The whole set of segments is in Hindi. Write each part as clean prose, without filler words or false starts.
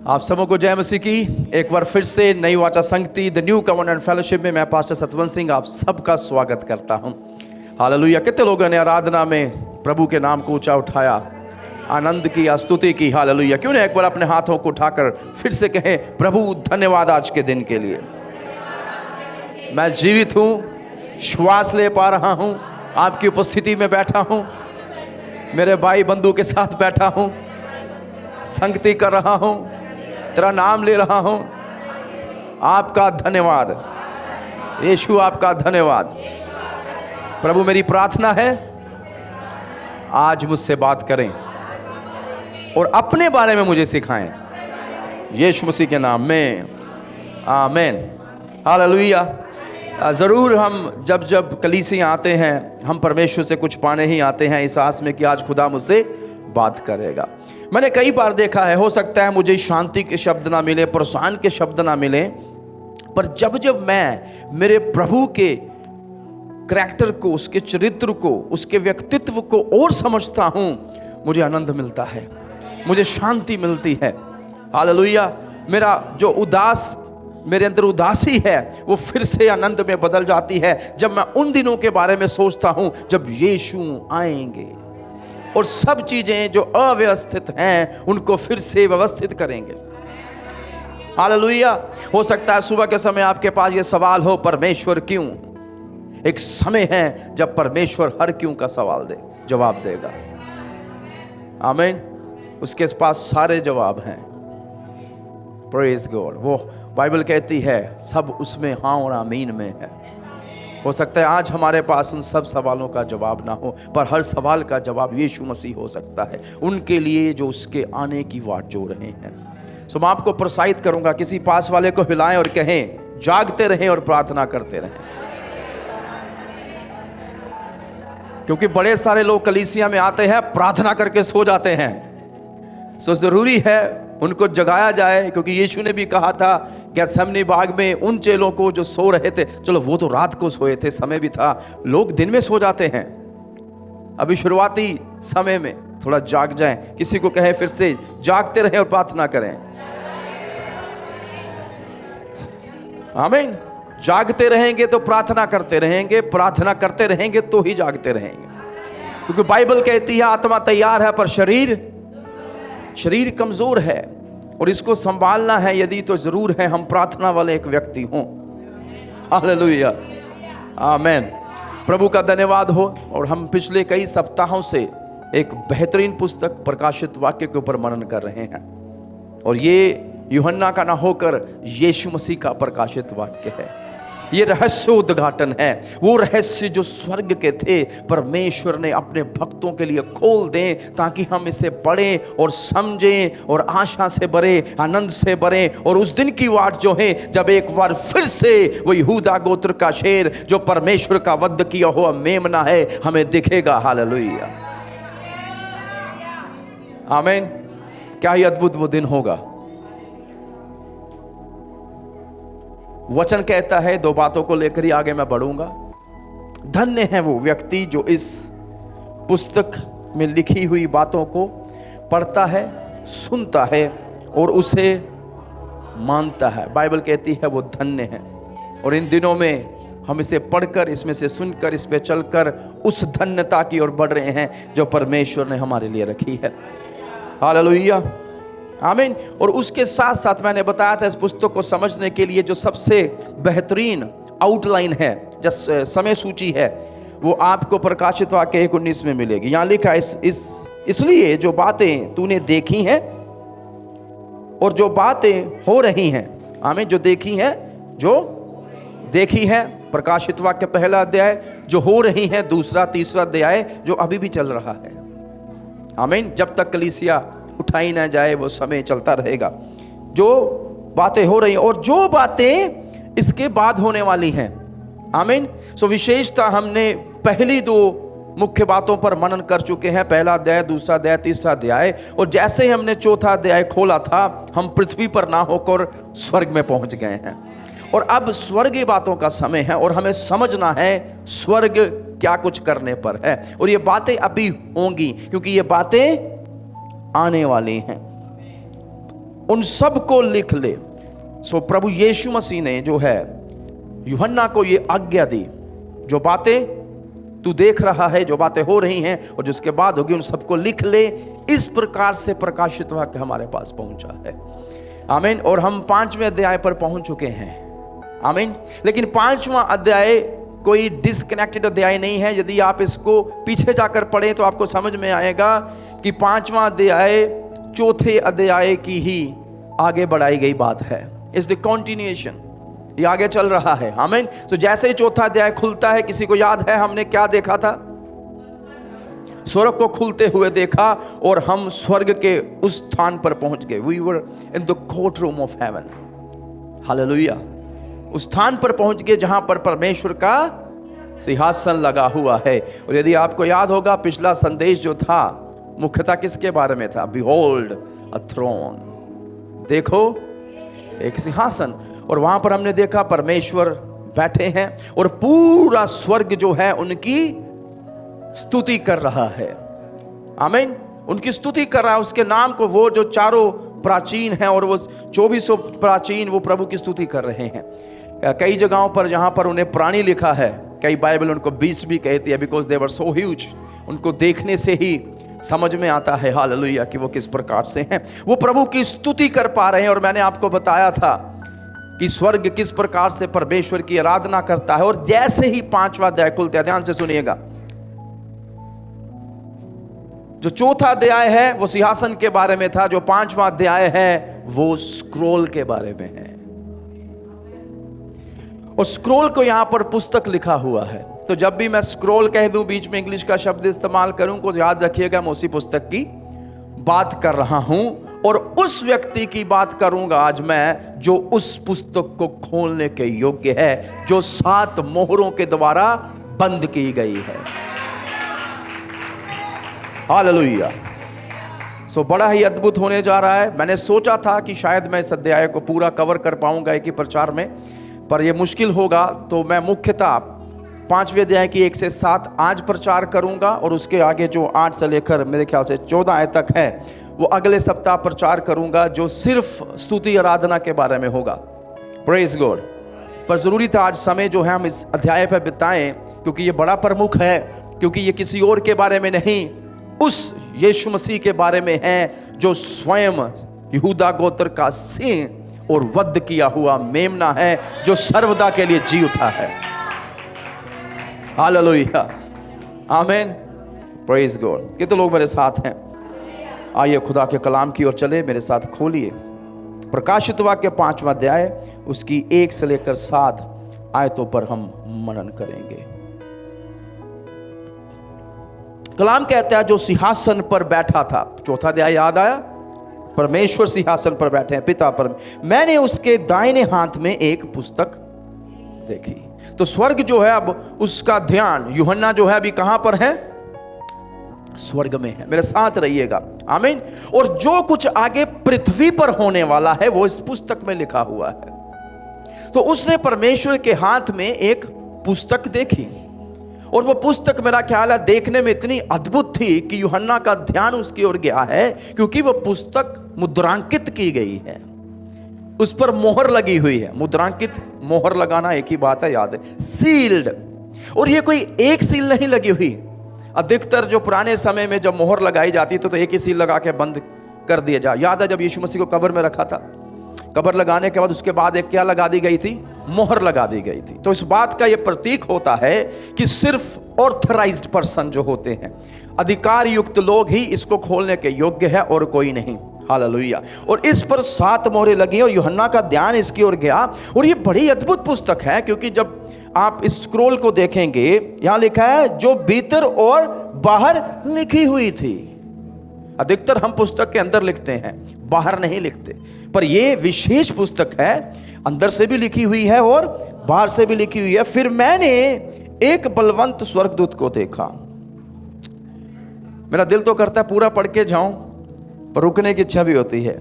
आप सबों को जय मसीह की। एक बार फिर से नई वाचा संगति द न्यू कवनेंट फेलोशिप में मैं पास्टर सतवंत सिंह आप सबका स्वागत करता हूं। हालेलुया। कितने लोगों ने आराधना में प्रभु के नाम को ऊंचा उठाया, आनंद की, स्तुति की। हालेलुया। क्यों ना एक बार अपने हाथों को उठाकर फिर से कहें, प्रभु धन्यवाद आज के दिन के लिए। मैं जीवित हूँ, श्वास ले पा रहा हूँ, आपकी उपस्थिति में बैठा हूँ, मेरे भाई बंधु के साथ बैठा हूँ, संगति कर रहा हूँ, तेरा नाम ले रहा हूँ। आपका धन्यवाद यीशु, आपका धन्यवाद प्रभु। मेरी प्रार्थना है आज मुझसे बात करें और अपने बारे में मुझे सिखाएं, यीशु मसीह के नाम में, आमीन। हालेलुया। ज़रूर हम जब कलीसियाँ आते हैं, हम परमेश्वर से कुछ पाने ही आते हैं, इस आस में कि आज खुदा मुझसे बात करेगा। मैंने कई बार देखा है, हो सकता है मुझे शांति के शब्द ना मिले, प्रोत्साहन के शब्द ना मिले, पर जब मैं मेरे प्रभु के करैक्टर को, उसके चरित्र को, उसके व्यक्तित्व को और समझता हूँ, मुझे आनंद मिलता है, मुझे शांति मिलती है। हालेलुया। मेरा जो मेरे अंदर उदासी है वो फिर से आनंद में बदल जाती है जब मैं उन दिनों के बारे में सोचता हूँ जब यीशु आएंगे और सब चीजें जो अव्यवस्थित हैं उनको फिर से व्यवस्थित करेंगे। हालेलुया। हो सकता है सुबह के समय आपके पास ये सवाल हो, परमेश्वर क्यों? एक समय है जब परमेश्वर हर क्यों का जवाब देगा। आमीन। उसके पास सारे जवाब हैं। Praise God. वो बाइबल कहती है सब उसमें हाँ और आमीन में है। हो सकता है आज हमारे पास उन सब सवालों का जवाब ना हो, पर हर सवाल का जवाब यीशु मसीह हो सकता है उनके लिए जो उसके आने की वाट जो रहे हैं। सो मैं आपको प्रोत्साहित करूंगा, किसी पास वाले को हिलाएं और कहें, जागते रहें और प्रार्थना करते रहें। क्योंकि बड़े सारे लोग कलीसिया में आते हैं, प्रार्थना करके सो जाते हैं। सो जरूरी है उनको जगाया जाए, क्योंकि यीशु ने भी कहा था गेत्सेमनी बाग में उन चेलों को जो सो रहे थे, चलो वो तो रात को सोए थे, समय भी था, लोग दिन में सो जाते हैं। अभी शुरुआती समय में थोड़ा जाग जाएं। किसी को कहे फिर से जागते रहें और प्रार्थना करें। आमीन। जागते रहेंगे तो प्रार्थना करते रहेंगे, प्रार्थना करते रहेंगे तो ही जागते रहेंगे। क्योंकि बाइबल कहती है आत्मा तैयार है पर शरीर कमजोर है, और इसको संभालना है यदि तो जरूर है हम प्रार्थना वाले एक व्यक्ति हों। हालेलुया। आमीन। प्रभु का धन्यवाद हो। और हम पिछले कई सप्ताहों से एक बेहतरीन पुस्तक प्रकाशित वाक्य के ऊपर मनन कर रहे हैं, और ये यूहन्ना का ना होकर यीशु मसीह का प्रकाशित वाक्य है। ये रहस्य उद्घाटन है, वो रहस्य जो स्वर्ग के थे, परमेश्वर ने अपने भक्तों के लिए खोल दें ताकि हम इसे पढ़ें और समझें और आशा से भरे, आनंद से भरे। और उस दिन की वाट जो है जब एक बार फिर से वो यहूदा गोत्र का शेर जो परमेश्वर का वध किया हुआ मेमना है हमें दिखेगा। हालेलुया। आमीन। क्या ही अद्भुत वो दिन होगा। वचन कहता है, दो बातों को लेकर ही आगे मैं बढ़ूंगा। धन्य है वो व्यक्ति जो इस पुस्तक में लिखी हुई बातों को पढ़ता है, सुनता है और उसे मानता है। बाइबल कहती है वो धन्य है। और इन दिनों में हम इसे पढ़कर, इसमें से सुनकर, इस पे चलकर उस धन्यता की ओर बढ़ रहे हैं जो परमेश्वर ने हमारे लिए रखी है। हालेलुया। आमीन। और उसके साथ साथ मैंने बताया था इस पुस्तक को समझने के लिए जो सबसे बेहतरीन आउटलाइन है, जो समय सूची है, वो आपको प्रकाशित वाक्य 1:19 में मिलेगी। यहाँ लिखा है इसलिए जो बातें तूने देखी हैं और जो बातें हो रही हैं, आमीन, जो देखी है प्रकाशित वाक्य पहला अध्याय, जो हो रही हैं दूसरा तीसरा अध्याय, जो अभी भी चल रहा है। आमीन। जब तक कलीसिया उठाई ना जाए वो समय चलता रहेगा। जो बातें हो रही हैं और जो बातें इसके बाद होने वाली हैं। आमीन। सो विशेषता हमने पहली दो मुख्य बातों पर मनन कर चुके हैं, पहला अध्याय, दूसरा अध्याय, तीसरा अध्याय। और जैसे ही हमने चौथा अध्याय खोला था, हम पृथ्वी पर ना होकर स्वर्ग में पहुंच गए हैं। और अब स्वर्गीय बातों का समय है और हमें समझना है स्वर्ग क्या कुछ करने पर है। और ये बातें अभी होंगी क्योंकि ये बातें आने वाली हैं। उन सब को लिख ले। सो प्रभु यीशु मसीह ने जो है यूहन्ना को ये आज्ञा दी, जो बातें तू देख रहा है, जो बातें हो रही हैं और जिसके बाद होगी, उन सबको लिख ले। इस प्रकार से प्रकाशित वाक्य हमारे पास पहुंचा है। आमीन। और हम 5वें अध्याय पर पहुंच चुके हैं। आमीन। लेकिन 5वां अध्याय कोई डिस्कनेक्टेड अध्याय नहीं है। यदि आप इसको पीछे जाकर पढ़ें तो आपको समझ में आएगा कि 5वां अध्याय चौथे अध्याय की ही आगे बढ़ाई गई बात है। इट्स द कंटिन्यूएशन, ये आगे चल रहा है। आमीन। तो जैसे ही चौथा अध्याय खुलता है, किसी को याद है हमने क्या देखा था? स्वर्ग को खुलते हुए देखा और हम स्वर्ग के उस स्थान पर पहुंच गए। We were in the court room of heaven. Hallelujah. उस स्थान पर पहुंच गए जहां पर परमेश्वर का सिंहासन लगा हुआ है। और यदि आपको याद होगा, पिछला संदेश जो था मुख्यतः किसके बारे में था? Behold a throne. देखो एक सिंहासन, और वहां पर हमने देखा परमेश्वर बैठे हैं और पूरा स्वर्ग जो है उनकी स्तुति कर रहा है। आमीन। उनकी स्तुति कर रहा है, उसके नाम को। वो जो चारों प्राचीन हैं और वो 2400 प्राचीन वो प्रभु की स्तुति कर रहे हैं। कई जगहों पर जहां पर उन्हें प्राणी लिखा है, कई बाइबल उनको बीस्ट भी कहती है, because they were so huge. उनको देखने से ही समझ में आता है, हालेलुया, कि वो किस प्रकार से हैं। वो प्रभु की स्तुति कर पा रहे हैं। और मैंने आपको बताया था कि स्वर्ग किस प्रकार से परमेश्वर की आराधना करता है। और जैसे ही 5वां अध्याय खुलता है, ध्यान से सुनिएगा, जो चौथा अध्याय है वो सिंहासन के बारे में था, जो 5वां अध्याय है वो स्क्रोल के बारे में है। और स्क्रोल को यहां पर पुस्तक लिखा हुआ है। तो जब भी मैं स्क्रोल कह दूं, बीच में इंग्लिश का शब्द इस्तेमाल करूं, को याद रखिएगा मैं उसी पुस्तक की बात कर रहा हूं। और उस व्यक्ति की बात करूंगा आज मैं, जो उस पुस्तक को खोलने के योग्य है, जो 7 मोहरों के द्वारा बंद की गई है। हालेलुया। सो बड़ा ही अद्भुत होने जा रहा है। मैंने सोचा था कि शायद मैं इस अध्याय को पूरा कवर कर पाऊंगा एक ही प्रचार में, पर यह मुश्किल होगा। तो मैं मुख्यतः 5वें अध्याय की 1 से 7 आज प्रचार करूंगा, और उसके आगे जो 8 से लेकर मेरे ख्याल से 14 आयत तक है वो अगले सप्ताह प्रचार करूंगा, जो सिर्फ स्तुति आराधना के बारे में होगा। Praise God. पर जरूरी था आज समय जो है हम इस अध्याय पर बिताएं, क्योंकि ये बड़ा प्रमुख है। क्योंकि ये किसी और के बारे में नहीं, उस यीशु मसीह के बारे में है, जो स्वयं यहूदा गोत्र का सिंह और वध किया हुआ मेमना है, जो सर्वदा के लिए जी उठा है। हालेलुया। आमीन। Praise God. कितने लोग मेरे साथ हैं? आइए खुदा के कलाम की ओर चले, मेरे साथ खोलिए प्रकाशित वाक्य 5वां अध्याय, उसकी 1 से लेकर 7 आयतों पर हम मनन करेंगे। कलाम कहता है, जो सिंहासन पर बैठा था, चौथा अध्याय याद आया, परमेश्वर सिंहासन पर बैठे हैं, पिता पर। मैंने उसके दाहिने हाथ में एक पुस्तक देखी। तो स्वर्ग जो है, अब उसका ध्यान यूहन्ना जो है अभी कहां पर है? स्वर्ग में है। मेरे साथ रहिएगा। आमीन। और जो कुछ आगे पृथ्वी पर होने वाला है वो इस पुस्तक में लिखा हुआ है। तो उसने परमेश्वर के हाथ में एक पुस्तक देखी, और वो पुस्तक मेरा ख्याल है देखने में इतनी अद्भुत थी कि यूहन्ना का ध्यान उसकी ओर गया है, क्योंकि वो पुस्तक मुद्रांकित की गई है, उस पर मोहर लगी हुई है। मुद्रांकित, मोहर लगाना एक ही बात है, याद है, सील्ड। और ये कोई एक सील नहीं लगी हुई। अधिकतर जो पुराने समय में जब मोहर लगाई जाती तो एक ही सील लगा के बंद कर दिया जाए। याद है जब यीशु मसीह को कब्र में रखा था, कब्र लगाने के बाद उसके बाद एक क्या लगा दी गई थी? मोहर लगा दी गई थी। तो इस बात का यह प्रतीक होता है कि सिर्फ ऑथराइज्ड पर्सन जो होते हैं, अधिकार युक्त लोग ही इसको खोलने के योग्य है, और कोई नहीं। हालेलुया। और इस पर 7 मोहरें लगी, और यूहन्ना का ध्यान इसकी ओर गया। और ये बड़ी अद्भुत पुस्तक है, क्योंकि जब आप इस स्क्रोल को देखेंगे, यहां लिखा है जो भीतर और बाहर लिखी हुई थी। अधिकतर हम पुस्तक के अंदर लिखते हैं, बाहर नहीं लिखते, पर यह विशेष पुस्तक है, अंदर से भी लिखी हुई है और बाहर से भी लिखी हुई है। फिर मैंने एक बलवंत स्वर्गदूत को देखा। मेरा दिल तो करता है पूरा पढ़ के जाऊं, पर रुकने की इच्छा भी होती है।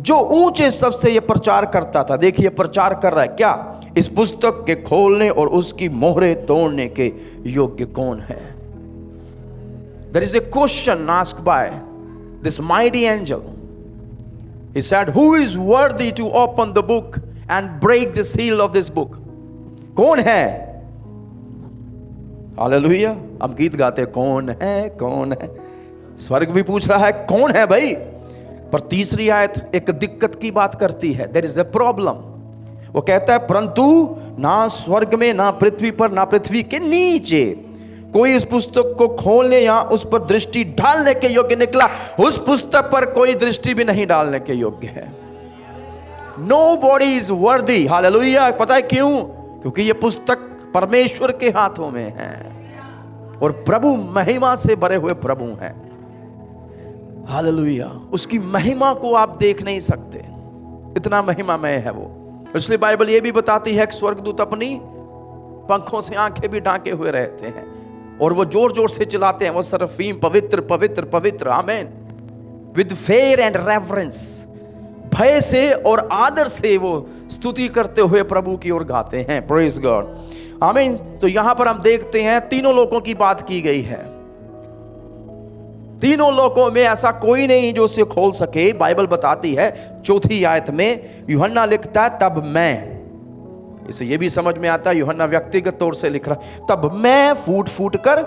जो ऊंचे सबसे यह प्रचार करता था, देखिए प्रचार कर रहा है क्या? इस पुस्तक के खोलने और उसकी मोहरें तोड़ने के योग्य कौन है? There is a question asked by this mighty angel. He said, who is worthy to open the book and break the seal of this book? कौन है? हालेलुया। हम गीत गाते कौन है, कौन है। स्वर्ग भी पूछ रहा है कौन है भाई। पर तीसरी आयत एक दिक्कत की बात करती है। There is a problem। वो कहता है परंतु ना स्वर्ग में, ना पृथ्वी पर, ना पृथ्वी के नीचे कोई इस पुस्तक को खोलने या उस पर दृष्टि डालने के योग्य निकला। उस पुस्तक पर कोई दृष्टि भी नहीं डालने के योग्य है। Nobody is worthy। हालेलुया। पता है क्यों? क्योंकि ये पुस्तक परमेश्वर के हाथों में है और प्रभु महिमा से भरे हुए प्रभु हैं। हालेलुया। उसकी महिमा को आप देख नहीं सकते, इतना महिमामय है वो। इसलिए बाइबल ये भी बताती है कि स्वर्गदूत अपनी पंखों से आंखें भी ढांके हुए रहते हैं और वो जोर जोर से चिल्लाते हैं, वो सरफीम पवित्र पवित्र पवित्र, आमीन, विद फेयर एंड रेवरेंस, भय से और आदर से वो स्तुति करते हुए प्रभु की ओर गाते हैं। प्रेज गॉड, आमीन। तो यहां पर हम देखते हैं तीनों लोगों की बात की गई है। तीनों लोगों में ऐसा कोई नहीं जो उसे खोल सके। बाइबल बताती है चौथी आयत में, यूहन्ना लिखता है तब मैं, इसे ये भी समझ में आता है यूहन्ना व्यक्तिगत तौर से लिख रहा, तब मैं फूट फूट कर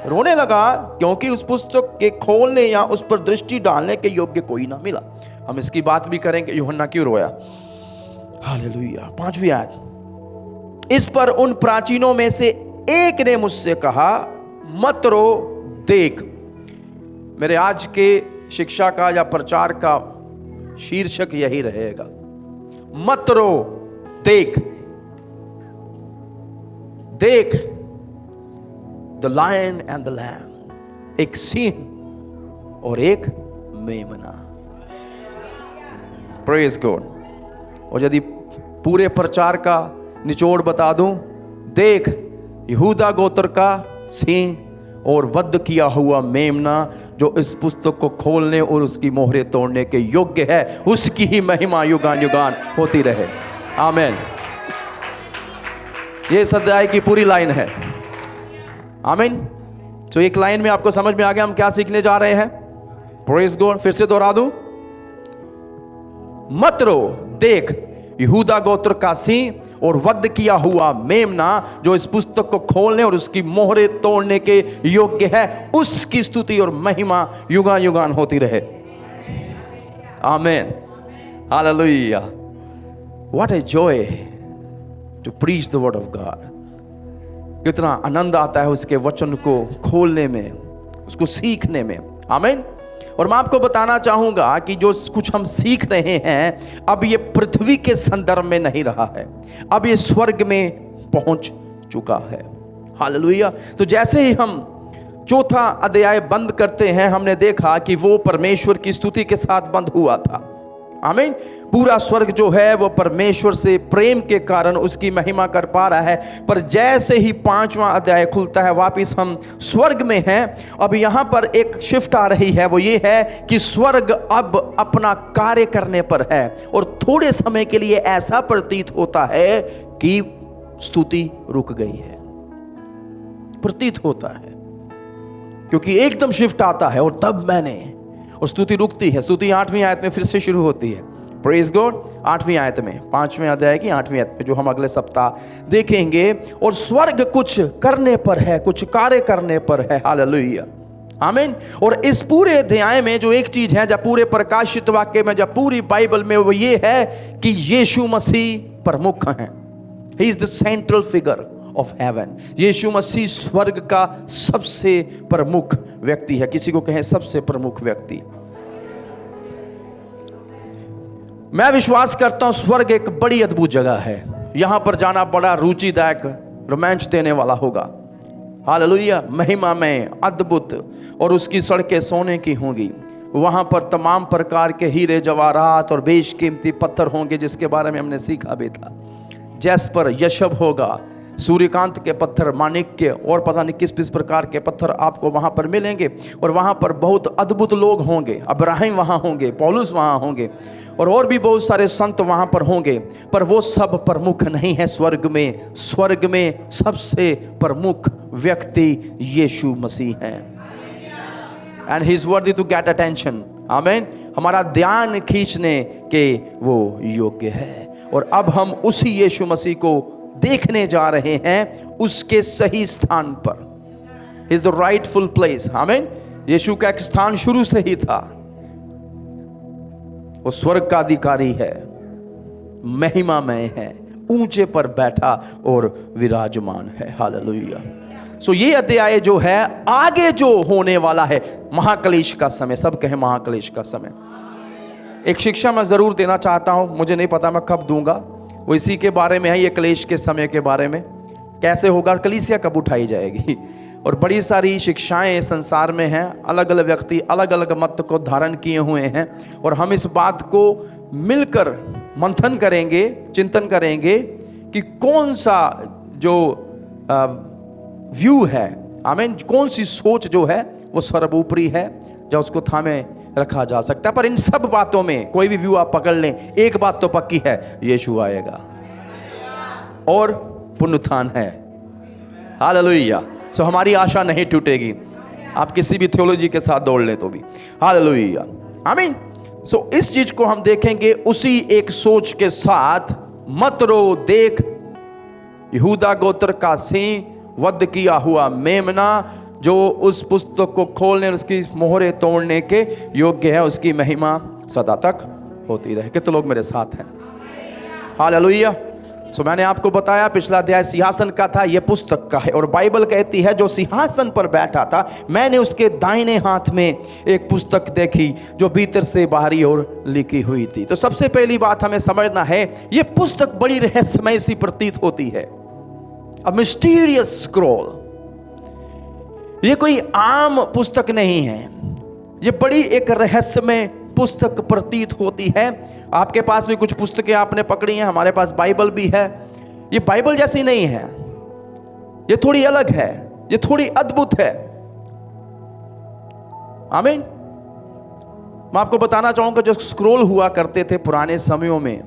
रोने लगा क्योंकि उस पुस्तक के खोलने या उस पर दृष्टि डालने के योग्य कोई ना मिला। हम इसकी बात भी करेंगे यूहन्ना क्यों रोया। हालेलुया। पांचवी आयत, इस पर उन प्राचीनों में से एक ने मुझसे कहा मत रो, देख। मेरे आज के शिक्षा का या प्रचार का शीर्षक यही रहेगा, मत रो, देख। देख, the lion and the lamb, एक सिंह और एक मेमना। Praise God. और यदि पूरे प्रचार का निचोड़ बता दूं, देख, यहूदा गोत्र का सिंह और वध किया हुआ मेमना जो इस पुस्तक को खोलने और उसकी मोहरें तोड़ने के योग्य है, उसकी ही महिमा युगान युगान होती रहे। आमीन। ये इस अध्याय की पूरी लाइन है। आमीन। तो एक लाइन में आपको समझ में आ गया हम क्या सीखने जा रहे हैं। Praise God. फिर से दोहरा दूं, मत रो, देख, यहूदा गोत्र का सिंह और वध किया हुआ मेमना जो इस पुस्तक को खोलने और उसकी मोहरें तोड़ने के योग्य है, उसकी स्तुति और महिमा युगान युगान होती रहे। आमीन। Hallelujah. What a joy to preach the word of God. कितना आनंद आता है उसके वचन को खोलने में, उसको सीखने में। आमीन। और मैं आपको बताना चाहूंगा कि जो कुछ हम सीख रहे हैं अब ये पृथ्वी के संदर्भ में नहीं रहा है, अब ये स्वर्ग में पहुंच चुका है। हालेलुया। तो जैसे ही हम चौथा अध्याय बंद करते हैं, हमने देखा कि वो परमेश्वर की स्तुति के साथ बंद हुआ था। आमीन। पूरा स्वर्ग जो है वो परमेश्वर से प्रेम के कारण उसकी महिमा कर पा रहा है। पर जैसे ही पांचवां अध्याय खुलता है, वापिस हम स्वर्ग में हैं। अब यहां पर एक शिफ्ट आ रही है, वो ये है कि स्वर्ग अब अपना कार्य करने पर है और थोड़े समय के लिए ऐसा प्रतीत होता है कि स्तुति रुक गई है, प्रतीत होता है, क्योंकि एकदम शिफ्ट आता है और तब मैंने, और स्तुति रुकती है। स्तुति 8वीं आयत में फिर से शुरू होती है। Praise God. 8वीं आयत में, 5वें अध्याय की 8वीं आयत में, जो हम अगले सप्ताह देखेंगे। और स्वर्ग कुछ करने पर है, कुछ कार्य करने पर है। हालेलुया। आमीन। और इस पूरे अध्याय में जो एक चीज है, जब पूरे प्रकाशित वाक्य में, जब पूरी बाइबल में, वो ये है कि यीशु मसीह प्रमुख हैं। He is the central figure of heaven. Yeshu Masih स्वर्ग का सबसे प्रमुख व्यक्ति है। किसी को कहें सबसे प्रमुख व्यक्ति। मैं विश्वास करता हूं स्वर्ग एक बड़ी अद्भुत जगह है। यहां पर जाना बड़ा रुचिदायक, रोमांच देने वाला होगा। हालेलुया। महिमा में अद्भुत, और उसकी सड़कें सोने की होंगी। वहां पर तमाम प्रकार के हीरे जवाहरात और बेशकीमती पत्थर होंगे, जिसके बारे में हमने सीखा भी था। जैस्पर, यशब होगा, सूर्यकांत के पत्थर, माणिक्य और पता नहीं किस किस प्रकार के पत्थर आपको वहां पर मिलेंगे। और वहां पर बहुत अद्भुत लोग होंगे। अब्राहिम वहां होंगे, पौलुस वहां होंगे, और भी बहुत सारे संत वहां पर होंगे। पर वो सब प्रमुख नहीं है स्वर्ग में। स्वर्ग में सबसे प्रमुख व्यक्ति यीशु मसीह हैं। And he is worthy to get attention. आमीन। हमारा ध्यान खींचने के वो योग्य है। और अब हम उसी यीशु मसीह को देखने जा रहे हैं उसके सही स्थान पर। Is the rightful place. आमीन। यीशु का एक स्थान शुरू से ही था। वो स्वर्ग का अधिकारी है, महिमामय है, ऊंचे पर बैठा और विराजमान है। हालेलुया। सो ये अध्याय जो है आगे जो होने वाला है, महाक्लेश का समय। सब कहे महाक्लेश का समय। एक शिक्षा मैं जरूर देना चाहता हूं, मुझे नहीं पता मैं कब दूंगा, वो इसी के बारे में है, ये क्लेश के समय के बारे में। कैसे होगा, कलीसिया कब उठाई जाएगी। और बड़ी सारी शिक्षाएं संसार में हैं, अलग अलग व्यक्ति अलग अलग मत को धारण किए हुए हैं। और हम इस बात को मिलकर मंथन करेंगे, चिंतन करेंगे कि कौन सा जो व्यू है, आमीन, कौन सी सोच जो है वो सर्वोपरि है, जो उसको थामे रखा जा सकता है। पर इन सब बातों में कोई भी व्यू आप पकड़ लें, एक बात तो पक्की है, यीशु आएगा और पुनरुत्थान है। हालेलुया। सो हमारी आशा नहीं टूटेगी, आप किसी भी थियोलॉजी के साथ दौड़ लें तो भी। हालेलुया। आमीन। सो इस चीज को हम देखेंगे उसी एक सोच के साथ। मत रो, देख यहूदा गोत्र का सिंह, वध किया हुआ मेमना, जो उस पुस्तक को खोलने और उसकी मोहरें तोड़ने के योग्य है, उसकी महिमा सदा तक होती रहे। कितने लोग मेरे साथ हैं? हालेलुया। सो मैंने आपको बताया पिछला अध्याय सिंहासन का था, यह पुस्तक का है। और बाइबल कहती है जो सिंहासन पर बैठा था, मैंने उसके दाहिने हाथ में एक पुस्तक देखी जो भीतर से बाहरी ओर लिखी हुई थी। तो सबसे पहली बात हमें समझना है, यह पुस्तक बड़ी रहस्यमय सी प्रतीत होती है। अ मिस्टीरियस स्क्रॉल। ये कोई आम पुस्तक नहीं है, ये बड़ी एक रहस्यमय पुस्तक प्रतीत होती है। आपके पास भी कुछ पुस्तकें आपने पकड़ी हैं, हमारे पास बाइबल भी है। ये बाइबल जैसी नहीं है, ये थोड़ी अलग है, ये थोड़ी अद्भुत है। आमीन। मैं आपको बताना चाहूंगा, जो स्क्रोल हुआ करते थे पुराने समयों में,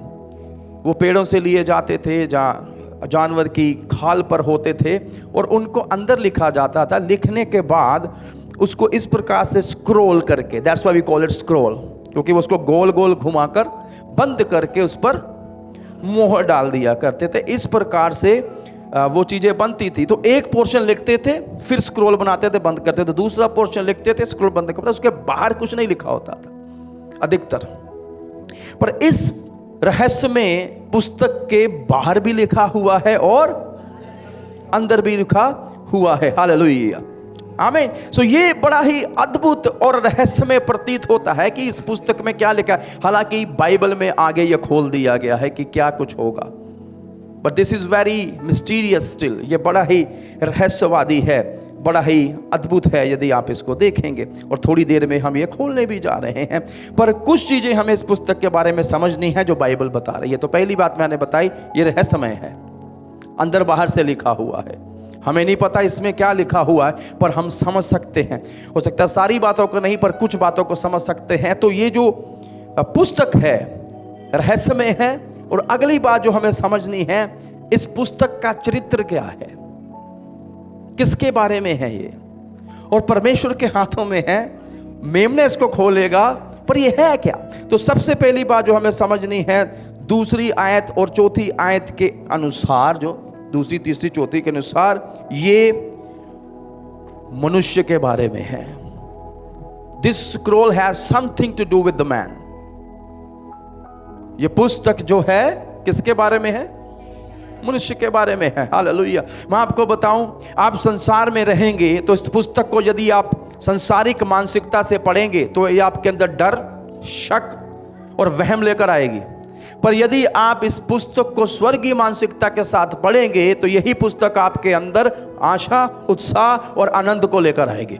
वो पेड़ों से लिए जाते थे, जहाँ जानवर की खाल पर होते थे, और उनको अंदर लिखा जाता था। लिखने के बाद उसको इस प्रकार से स्क्रोल करके, that's why we call it scroll, क्योंकि वो उसको गोल गोल घुमाकर बंद करके उस पर मोहर डाल दिया करते थे। इस प्रकार से वो चीज़ें बनती थी। तो एक पोर्शन लिखते थे, फिर स्क्रोल बनाते थे, बंद करते थे, दूसरा पोर्शन लिखते थे, स्क्रोल बंद करते थे, उसके बाहर कुछ नहीं लिखा होता था अधिकतर। पर इस रहस्य में पुस्तक के बाहर भी लिखा हुआ है और अंदर भी लिखा हुआ है। हालेलुया। आमीन। सो ये बड़ा ही अद्भुत और रहस्यमय प्रतीत होता है कि इस पुस्तक में क्या लिखा है। हालांकि बाइबल में आगे ये खोल दिया गया है कि क्या कुछ होगा, but this is very mysterious still. ये बड़ा ही रहस्यवादी है, बड़ा ही अद्भुत है यदि आप इसको देखेंगे। और थोड़ी देर में हम ये खोलने भी जा रहे हैं। पर कुछ चीजें हमें इस पुस्तक के बारे में समझनी है जो बाइबल बता रही है। तो पहली बात मैंने बताई, ये रहस्यमय है, अंदर बाहर से लिखा हुआ है। हमें नहीं पता इसमें क्या लिखा हुआ है, पर हम समझ सकते हैं। हो सकता है सारी बातों को नहीं, पर कुछ बातों को समझ सकते हैं। तो ये जो पुस्तक है रहस्यमय है। और अगली बात जो हमें समझनी है, इस पुस्तक का चरित्र क्या है, किसके बारे में है ये, और परमेश्वर के हाथों में है। मेमने इसको खोलेगा, पर ये है क्या। तो सबसे पहली बात जो हमें समझनी है, दूसरी आयत और चौथी आयत के अनुसार, जो दूसरी तीसरी चौथी के अनुसार, ये मनुष्य के बारे में है। This scroll has something to do with the man. ये पुस्तक जो है किसके बारे में है? मनुष्य के बारे में है। हालेलुया। मैं आपको बताऊं, आप संसार में रहेंगे तो इस पुस्तक को यदि आप सांसारिक मानसिकता से पढ़ेंगे तो ये आपके अंदर डर, शक और वहम लेकर आएगी। पर यदि आप इस पुस्तक को स्वर्गीय मानसिकता के साथ पढ़ेंगे तो यही पुस्तक आपके अंदर आशा, उत्साह और आनंद को लेकर आएगी।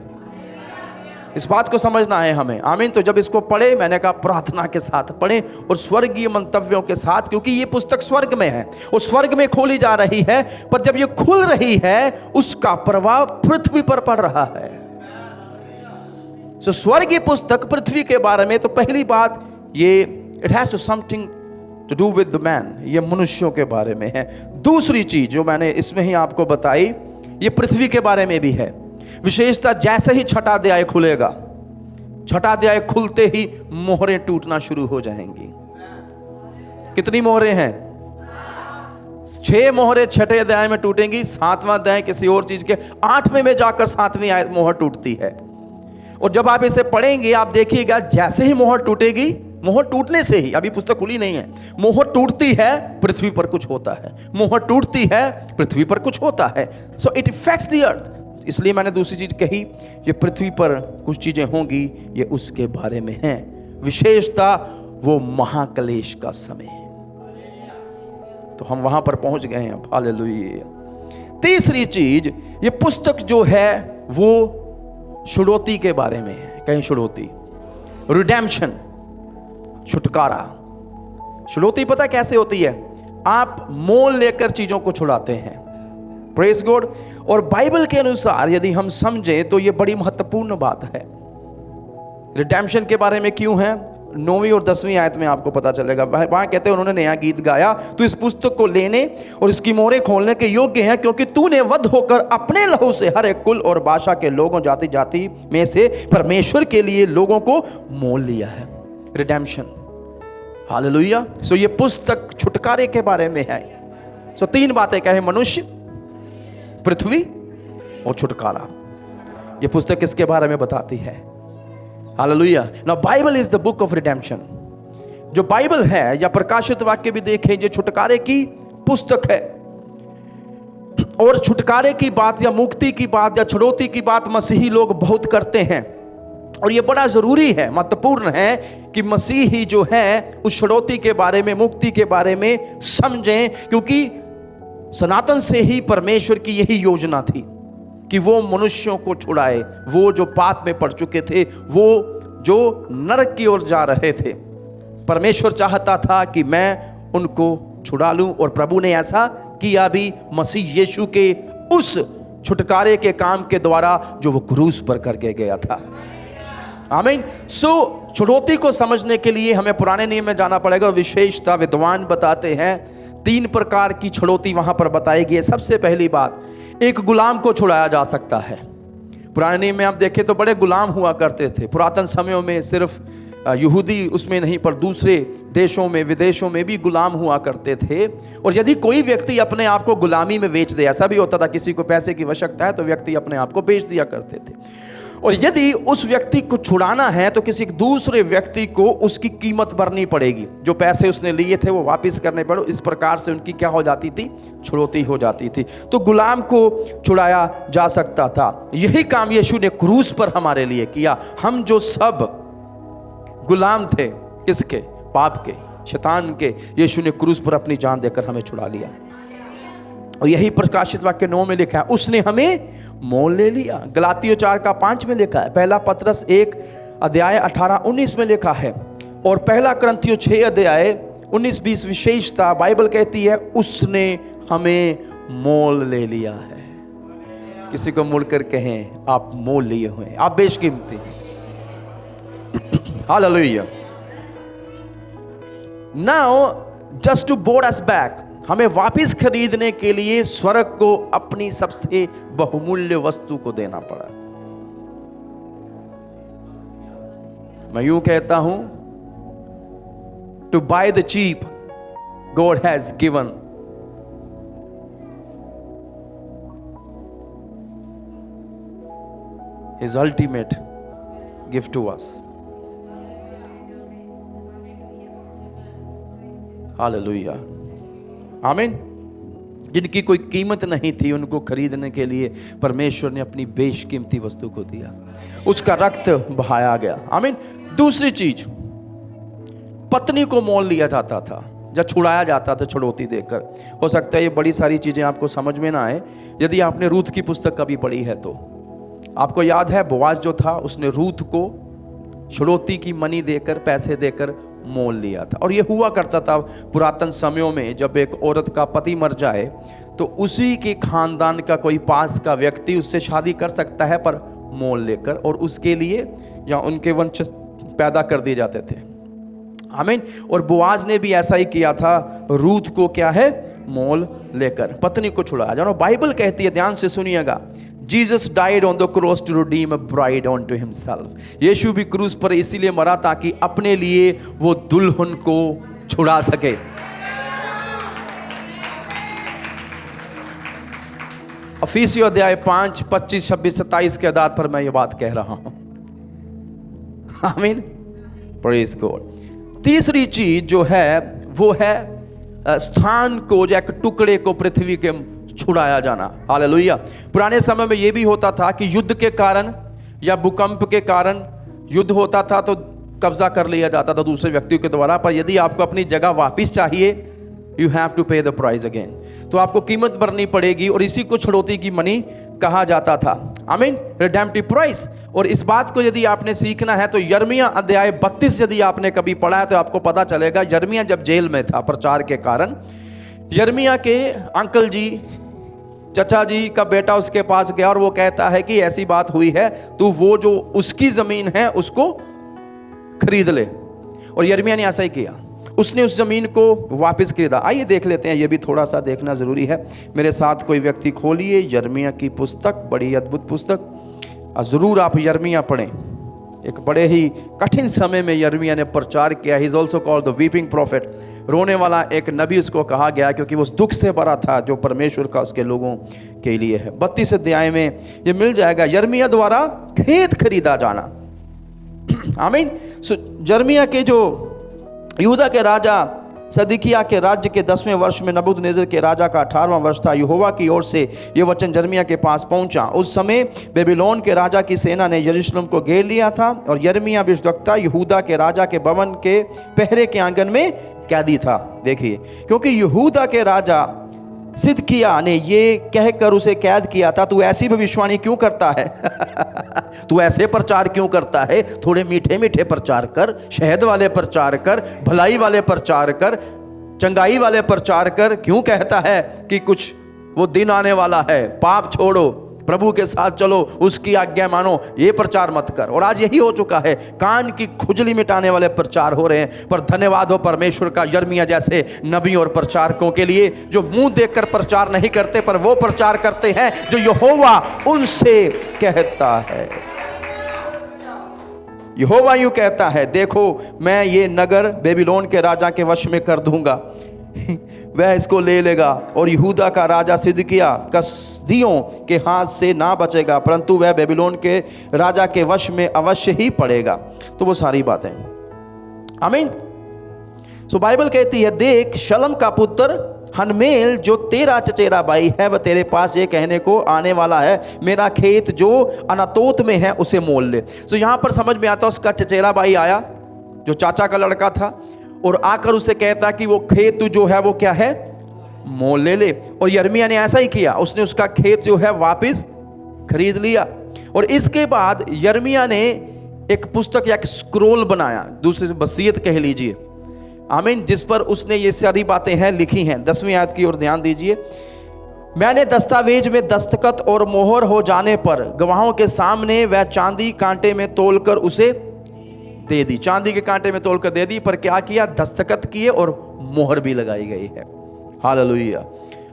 इस बात को समझना है हमें। आमीन। तो जब इसको पढ़े, मैंने कहा प्रार्थना के साथ पढ़ें और स्वर्गीय मंतव्यों के साथ, क्योंकि ये पुस्तक स्वर्ग में है और स्वर्ग में खोली जा रही है। पर जब ये खुल रही है, उसका प्रभाव पृथ्वी पर पड़ रहा है। तो स्वर्गीय पुस्तक पृथ्वी के बारे में। तो पहली बात ये, it has to something to do with the man, ये मनुष्यों के बारे में है। दूसरी चीज जो मैंने इसमें ही आपको बताई, ये पृथ्वी के बारे में भी है। विशेषता जैसे ही छठा अध्याय खुलेगा, छठा अध्याय खुलते ही मोहरें टूटना शुरू हो जाएंगी। कितनी मोहरें हैं? 6 मोहरें छठे अध्याय में टूटेंगी, 7वां अध्याय किसी और चीज के 8वें में जाकर 7वीं आयत मोहर टूटती है। और जब आप इसे पढ़ेंगे आप देखिएगा जैसे ही मोहर टूटेगी, मोहर टूटने से ही, अभी पुस्तक खुली नहीं है, मोहर टूटती है पृथ्वी पर कुछ होता है, मोहर टूटती है पृथ्वी पर कुछ होता है। So it effects the earth. इसलिए मैंने दूसरी चीज कही, ये पृथ्वी पर कुछ चीजें होंगी, ये उसके बारे में है। विशेषता वो महाक्लेश का समय है, तो हम वहां पर पहुंच गए हैं। हालेलुया। तीसरी चीज, ये पुस्तक जो है वो छुड़ौती के बारे में है। कहीं छुड़ौती, रिडेम्पशन, छुटकारा। छुड़ौती पता कैसे होती है? आप मोल लेकर चीजों को छुड़ाते हैं। Praise God. और बाइबल के अनुसार यदि हम समझें तो यह बड़ी महत्वपूर्ण बात है। रिडेम्पशन के बारे में क्यों है? 9वीं और 10वीं आयत में आपको पता चलेगा। वहां कहते हैं, उन्होंने नया गीत गाया, तू इस पुस्तक को लेने और इसकी मोहरें खोलने के योग्य है, क्योंकि तूने वध होकर अपने लहू से हर एक कुल और भाषा के लोगों, जाति जाति में से परमेश्वर के लिए लोगों को मोल लिया है। रिडेम्पशन। हालेलुया। सो ये पुस्तक छुटकारे के बारे में है। सो 3 बातें कहे, मनुष्य, पृथ्वी और छुटकारा। ये पुस्तक किसके बारे में बताती है? Hallelujah. Now Bible is the book of redemption. जो बाइबल है या प्रकाशित वाक्य भी देखें, जो छुटकारे की पुस्तक है। और छुटकारे की बात या मुक्ति की बात या छुड़ौती की बात मसीही लोग बहुत करते हैं, और ये बड़ा जरूरी है, महत्वपूर्ण है कि मसीही जो है उस छुड़ौती के बारे में, मुक्ति के बारे में समझें, क्योंकि सनातन से ही परमेश्वर की यही योजना थी कि वो मनुष्यों को छुड़ाए। वो जो पाप में पड़ चुके थे, वो जो नरक की ओर जा रहे थे, परमेश्वर चाहता था कि मैं उनको छुड़ा लूं, और प्रभु ने ऐसा किया भी मसीह यीशु के उस छुटकारे के काम के द्वारा जो वो क्रूस पर करके गया था। आमीन। सो छुड़ौती को समझने के लिए हमें पुराने नियम में जाना पड़ेगा। विशेषता विद्वान बताते हैं 3 प्रकार की छुड़ौती वहां पर बताई गई है। सबसे पहली बात, एक गुलाम को छुड़ाया जा सकता है। पुराने नियम में आप देखें तो बड़े गुलाम हुआ करते थे। पुरातन समयों में सिर्फ यहूदी उसमें नहीं, पर दूसरे देशों में, विदेशों में भी गुलाम हुआ करते थे। और यदि कोई व्यक्ति अपने आप को गुलामी में बेच दे, ऐसा भी होता था, किसी को पैसे की आवश्यकता है तो व्यक्ति अपने आप को बेच दिया करते थे। और यदि उस व्यक्ति को छुड़ाना है तो किसी दूसरे व्यक्ति को उसकी कीमत भरनी पड़ेगी, जो पैसे उसने लिए थे वो वापस करने पड़े। इस प्रकार से उनकी क्या हो जाती थी? छुड़ौती हो जाती थी। तो गुलाम को छुड़ाया जा सकता था। यही काम यीशु ने क्रूस पर हमारे लिए किया। हम जो सब गुलाम थे, किसके? पाप के, शैतान के, यीशु ने क्रूस पर अपनी जान देकर हमें छुड़ा लिया। और यही प्रकाशित वाक्य 9 में लिखा है, उसने हमें मोल ले लिया। गलातियों 4:5 में लिखा है। पहला पतरस 1 अध्याय 18-19 में लिखा है। और पहला करंथियों 6 अध्याय 19-20 विशेषता बाइबल कहती है, उसने हमें मोल ले लिया है। किसी को मुड़कर कहें, आप मोल लिए हुए हैं, आप बेशकीमती हैं। Hallelujah. Now just to board us back, हमें वापस खरीदने के लिए स्वर्ग को अपनी सबसे बहुमूल्य वस्तु को देना पड़ा। मैं यूं कहता हूं, to buy the cheap God has given his ultimate gift to us. Hallelujah. आमीन। जिनकी कोई कीमत नहीं थी, उनको खरीदने के लिए परमेश्वर ने अपनी बेशकीमती वस्तु को दिया, उसका रक्त बहाया गया। आमीन। दूसरी चीज, पत्नी को मोल लिया जाता था, जब छुड़ाया जाता था छुड़ौती देकर। हो सकता है ये बड़ी सारी चीजें आपको समझ में ना आए। यदि आपने रूथ की पुस्तक कभी पढ़ी है तो आपको याद है, बोआज जो था उसने रूथ को छुड़ौती की मनी देकर, पैसे देकर मोल लिया था। और ये हुआ करता था पुरातन समयों में, जब एक औरत का पति मर जाए तो उसी के खानदान का कोई पास का व्यक्ति उससे शादी कर सकता है, पर मोल लेकर, और उसके लिए या उनके वंश पैदा कर दिए जाते थे। आमीन। और बोआज ने भी ऐसा ही किया था, रूथ को क्या है? मोल लेकर पत्नी को छुड़ाया। जानो बाइबल कहती है, ध्यान से सुनिएगा, Jesus died on the cross to redeem a bride on to himself. Yeshu भी क्रूस पर इसीलिए मरा ताकि अपने लिए वो दुल्हन को छुड़ा सके। इफिसियों अध्याय 5, 25, 26, 27 के आधार पर मैं ये बात कह रहा हूं। आमीन, प्रेज गॉड। तीसरी चीज जो है वो है स्थान को, जो एक टुकड़े को पृथ्वी के छुड़ाया जाना। हालेलुया। पुराने समय में यह भी होता था कि युद्ध के कारण या भूकंप के कारण युद्ध होता था तो कब्जा कर लिया जाता था दूसरे व्यक्तियों के द्वारा, पर यदि आपको अपनी जगह वापस चाहिए, यू हैव टू पे द प्राइस अगेन, तो आपको कीमत भरनी पड़ेगी, और इसी को छुड़ौती की मनी कहा जाता था। आमीन, रिडेम्पटिव प्राइस। और इस बात को यदि आपने सीखना है तो यिर्मयाह अध्याय 32 यदि आपने कभी पढ़ा है तो आपको पता चलेगा। यिर्मयाह जब जेल में था प्रचार के कारण, यिर्मयाह के अंकल जी, चचा जी का बेटा उसके पास गया और वो कहता है कि ऐसी बात हुई है, तू वो जो उसकी जमीन है उसको खरीद ले। और यिर्मयाह ने ऐसा ही किया, उसने उस जमीन को वापस खरीदा। आइए देख लेते हैं, ये भी थोड़ा सा देखना जरूरी है। मेरे साथ कोई व्यक्ति खोलिए यिर्मयाह की पुस्तक, बड़ी अद्भुत पुस्तक, जरूर आप यिर्मयाह पढ़ें। एक बड़े ही कठिन समय में यिर्मयाह ने प्रचार किया। ही is also called the weeping profit, रोने वाला एक नबी उसको कहा गया, क्योंकि वो उस दुख से भरा था जो परमेश्वर का उसके लोगों के लिए है। 32 अध्याय में ये मिल जाएगा, यिर्मयाह द्वारा खेत खरीदा जाना। आमीन। सो यिर्मयाह के जो यहूदा के राजा सदकिय्याह के राज्य के 10वें वर्ष में नबूकदनेस्सर के राजा का 18वां वर्ष था, यहोवा की ओर से ये वचन यिर्मयाह के पास पहुंचा। उस समय बेबीलोन के राजा की सेना ने यरूशलेम को घेर लिया था और यिर्मयाह भविष्यद्वक्ता यहूदा के राजा के भवन के पहरे के आंगन में कैदी था। देखिए, क्योंकि यहूदा के राजा सिदकिय्याह ने ये कहकर उसे कैद किया था, तू ऐसी भविष्यवाणी क्यों करता है? तू ऐसे प्रचार क्यों करता है? थोड़े मीठे मीठे प्रचार कर, शहद वाले प्रचार कर, भलाई वाले प्रचार कर, चंगाई वाले प्रचार कर। क्यों कहता है कि कुछ वो दिन आने वाला है, पाप छोड़ो, प्रभु के साथ चलो, उसकी आज्ञा मानो, ये प्रचार मत कर। और आज यही हो चुका है, कान की खुजली मिटाने वाले प्रचार हो रहे हैं। पर धन्यवाद हो परमेश्वर का यिर्मयाह जैसे नबी और प्रचारकों के लिए, जो मुंह देखकर प्रचार नहीं करते, पर वो प्रचार करते हैं जो यहोवा उनसे कहता है। यहोवा यूं कहता है, देखो मैं ये नगर बेबीलोन के राजा के वश में कर दूंगा, वह इसको ले लेगा, और यहूदा का राजा सिदकिय्याह कसदियों के हाथ से ना बचेगा, परंतु वह बेबीलोन के राजा के वश में अवश्य ही पड़ेगा। तो वो सारी बातें, आमीन। सो बाइबल कहती है, देख शलम का पुत्र हनमेल जो तेरा चचेरा भाई है, वह तेरे पास ये कहने को आने वाला है, मेरा खेत जो अनातोत में है उसे मोल ले। सो यहाँ पर समझ में आता है, उसका चचेरा भाई आया जो चाचा का लड़का था, और आकर उसे कहता कि वो खेत जो है वो क्या है, मोल ले ले। और यिर्मयाह ने ऐसा ही किया, उसने उसका खेत जो है वापस खरीद लिया। और इसके बाद यिर्मयाह ने एक पुस्तक या एक स्क्रोल बनाया, दूसरी वसीयत कह लीजिए, आमीन, जिस पर उसने ये सारी बातें हैं लिखी हैं। 10वीं आयत की ओर ध्यान दीजिए। मैंने दस्तावेज में दस्तखत और मोहर हो जाने पर गवाहों के सामने वह चांदी कांटे में तोलकर उसे दे दी। चांदी के कांटे में तोलकर दे दी, पर क्या किया, दस्तखत किए और मोहर भी लगाई गई है। हालेलुया,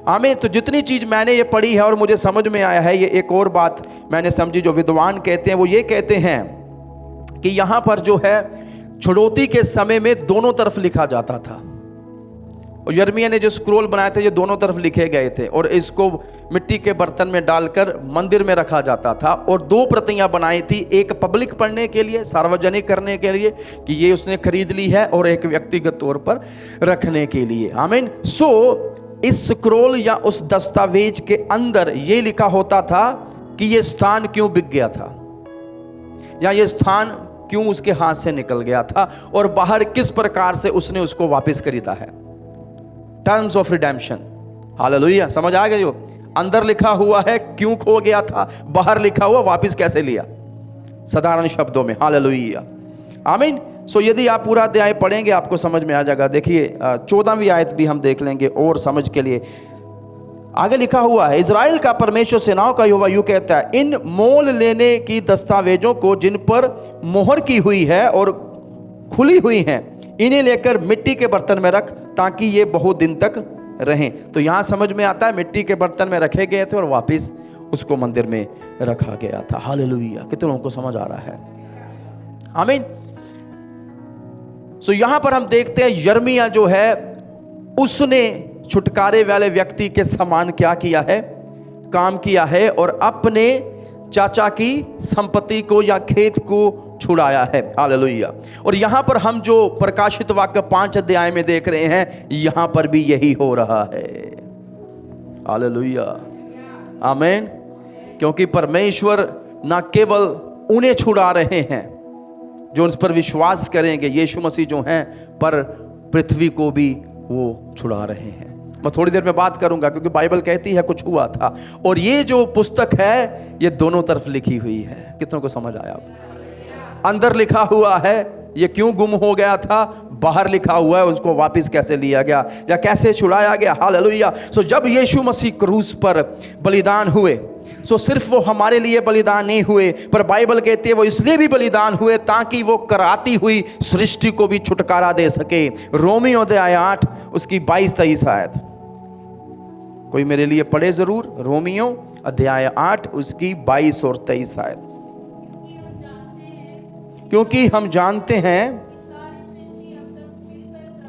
आमीन। तो जितनी चीज मैंने ये पढ़ी है और मुझे समझ में आया है, ये एक और बात मैंने समझी, जो विद्वान कहते हैं वो ये कहते हैं कि यहां पर जो है छुड़ौती के समय में दोनों तरफ लिखा जाता था, और यिर्मयाह ने जो स्क्रोल बनाए थे ये दोनों तरफ लिखे गए थे, और इसको मिट्टी के बर्तन में डालकर मंदिर में रखा जाता था। और 2 प्रतियां बनाई थी, एक पब्लिक पढ़ने के लिए, सार्वजनिक करने के लिए कि ये उसने खरीद ली है, और एक व्यक्तिगत तौर पर रखने के लिए, आमीन। सो इस स्क्रोल या उस दस्तावेज के अंदर ये लिखा होता था कि ये स्थान क्यों बिक गया था, या ये स्थान क्यों उसके हाथ से निकल गया था, और बाहर किस प्रकार से उसने उसको वापस खरीदा है। Terms of redemption. हालेलुया, समझ आ गया? जो अंदर लिखा हुआ है क्यों खो गया था, बाहर लिखा हुआ वापस कैसे लिया, साधारण शब्दों में। Hallelujah, amen. सो यदि आप पूरा अध्याय पढ़ेंगे आपको समझ में आ जाएगा। देखिए 14वीं आयत भी हम देख लेंगे और समझ के लिए। आगे लिखा हुआ है, इज़राइल का परमेश्वर सेनाओं का यहोवा यूं कहता है, इन मोल लेने की दस्तावेजों को जिन पर मोहर की हुई है और खुली हुई हैं, इन्हें लेकर मिट्टी के बर्तन में रख, ताकि ये बहुत दिन तक रहें। तो यहां समझ में आता है मिट्टी के बर्तन में रखे गए थे और वापस उसको मंदिर में रखा गया था। हालेलुया, कितने लोगों को समझ आ रहा है? आमीन। सो यहां पर हम देखते हैं यिर्मयाह जो है उसने छुटकारे वाले व्यक्ति के समान क्या किया है, काम किया है, और अपने चाचा की संपत्ति को या खेत को छुड़ाया है। हालेलुया। और यहां पर हम जो प्रकाशित वाक्य 5 अध्याय में देख रहे हैं, यहां पर भी यही हो रहा है। हालेलुया, आमीन। क्योंकि परमेश्वर ना केवल उन्हें छुड़ा रहे हैं जो उस पर विश्वास करेंगे, यीशु मसीह जो हैं, पर पृथ्वी को भी वो छुड़ा रहे हैं। मैं थोड़ी देर में बात करूंगा, क्योंकि बाइबल कहती है कुछ हुआ था, और ये जो पुस्तक है ये दोनों तरफ लिखी हुई है। कितनों को समझ आया? अंदर लिखा हुआ है ये क्यों गुम हो गया था, बाहर लिखा हुआ है उसको वापस कैसे लिया गया या कैसे छुड़ाया गया। हालेलुया। सो जब यीशु मसीह क्रूस पर बलिदान हुए, सो सिर्फ वो हमारे लिए बलिदान नहीं हुए, पर बाइबल कहती है वो इसलिए भी बलिदान हुए ताकि वो कराती हुई सृष्टि को भी छुटकारा दे सके। रोमियो अध्याय 8 उसकी 22-23 आयत, कोई मेरे लिए पढ़े जरूर। रोमियो अध्याय 8 उसकी 22 और 23 आयत। क्योंकि हम जानते हैं,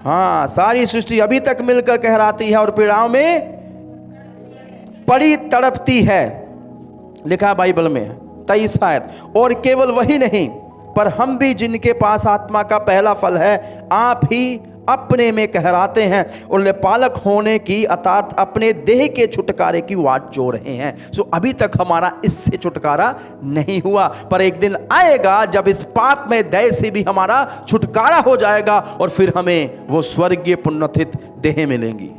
हाँ, सारी सृष्टि अभी तक मिलकर कहराती है और पीड़ाओं में पड़ी तड़पती है, लिखा है बाइबल में 23 आयत। और केवल वही नहीं, पर हम भी जिनके पास आत्मा का पहला फल है, आप ही अपने में कहराते हैं और लेपालक होने की अर्थात अपने देह के छुटकारे की वाट जो रहे हैं। सो अभी तक हमारा इससे छुटकारा नहीं हुआ, पर एक दिन आएगा जब इस पाप में देह से भी हमारा छुटकारा हो जाएगा और फिर हमें वो स्वर्गीय पुनरुत्थित देह मिलेंगी।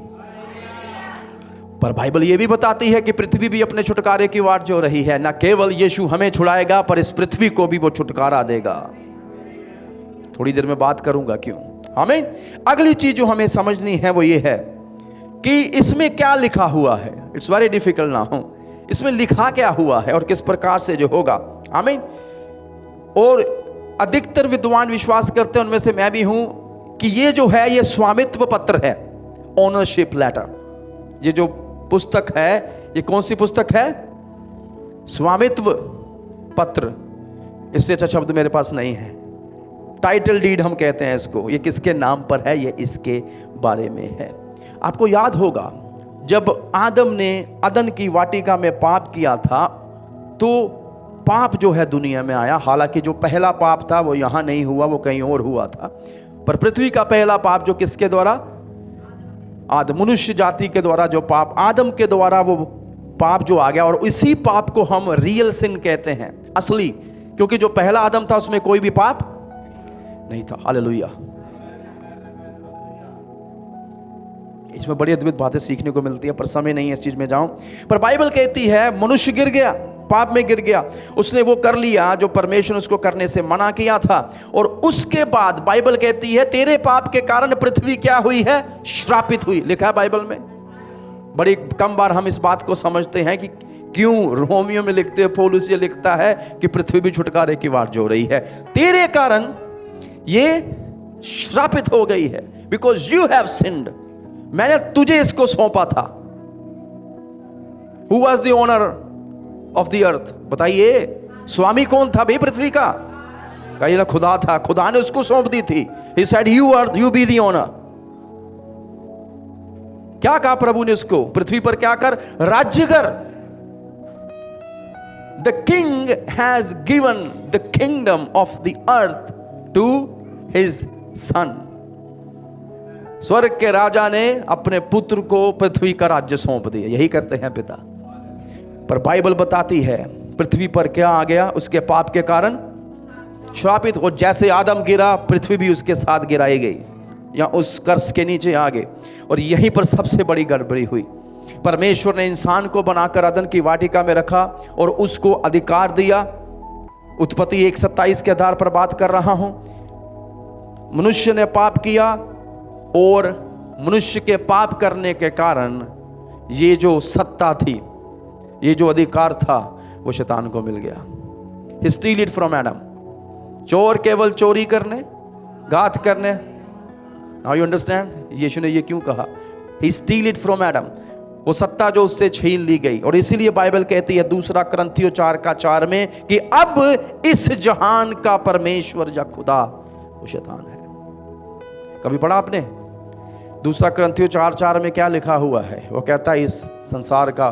पर बाइबल ये भी बताती है कि पृथ्वी भी अपने छुटकारे की वाट जो रही है। न केवल यीशु हमें छुड़ाएगा, पर इस पृथ्वी को भी वो छुटकारा देगा। थोड़ी देर में बात करूंगा क्यों। आमीन। अगली चीज जो हमें समझनी है वो ये है कि इसमें क्या लिखा हुआ है। इट्स वेरी डिफिकल्ट ना हो, इसमें लिखा क्या हुआ है और किस प्रकार से जो होगा। आमीन। और अधिकतर विद्वान विश्वास करते हैं, उनमें से मैं भी हूं, कि ये जो है ये स्वामित्व पत्र है, ओनरशिप लेटर। ये जो पुस्तक है ये कौन सी पुस्तक है? स्वामित्व पत्र। इससे अच्छा शब्द मेरे पास नहीं है। टाइटल डीड हम कहते हैं इसको। ये किसके नाम पर है? ये इसके बारे में है। आपको याद होगा जब आदम ने अदन की वाटिका में पाप किया था, तो पाप जो है दुनिया में आया। हालांकि जो पहला पाप था वो यहां नहीं हुआ, वो कहीं और हुआ था, पर पृथ्वी का पहला पाप जो किसके द्वारा? आदम, मनुष्य जाति के द्वारा जो पाप, आदम के द्वारा वो पाप जो आ गया, और इसी पाप को हम रियल सिन कहते हैं, असली। क्योंकि जो पहला आदम था उसमें कोई भी पाप नहीं था। हालेलुया। इसमें बड़ी अद्भुत बातें सीखने को मिलती है, पर समय नहीं है इस चीज में जाऊं। पर बाइबल कहती है मनुष्य गिर गया, पाप में गिर गया, उसने वो कर लिया जो परमेश्वर उसको करने से मना किया था। और उसके बाद बाइबल कहती है तेरे पाप के कारण पृथ्वी क्या हुई है? श्रापित हुई। लिखा है बाइबल में। बड़ी कम बार हम इस बात को समझते हैं कि क्यों रोमियो में लिखते हैं, पौलुस ये लिखता है कि पृथ्वी भी छुटकारे की वाट जो रही है, तेरे कारण ये श्रापित हो गई है। Because you have sinned. मैंने तुझे इसको सौंपा था। Who was the owner of the earth? बताइए, स्वामी कौन था भाई पृथ्वी का? कहीं ना खुदा था। खुदा ने उसको सौंप दी थी। He said you be the owner। क्या कहा प्रभु ने उसको? पृथ्वी पर क्या कर? राज्य कर। The king has given the kingdom of the earth to his son। स्वर्ग के राजा ने अपने पुत्र को पृथ्वी का राज्य सौंप दिया। यही करते हैं पिता। पर बाइबल बताती है पृथ्वी पर क्या आ गया? उसके पाप के कारण श्रापित। और जैसे आदम गिरा, पृथ्वी भी उसके साथ गिराई गई, या उस कर्स के नीचे आ गए। और यहीं पर सबसे बड़ी गड़बड़ी हुई। परमेश्वर ने इंसान को बनाकर अदन की वाटिका में रखा और उसको अधिकार दिया। उत्पत्ति 1:27 के आधार पर बात कर रहा हूं। मनुष्य ने पाप किया और मनुष्य के पाप करने के कारण ये जो सत्ता थी, ये जो अधिकार था, वो शैतान को मिल गया। He steal it from Adam। चोर केवल चोरी करने, घात करने। Now you understand? यीशु ने ये क्यों कहा? He steal it from Adam। वो सत्ता जो उससे छीन ली गई। और इसीलिए बाइबल कहती है 2 कुरिन्थियों 4:4 में कि अब इस जहान का परमेश्वर या खुदा वो शैतान है। कभी पढ़ा आपने 2 कुरिन्थियों 4:4 में क्या लिखा हुआ है? वो कहता है इस संसार का,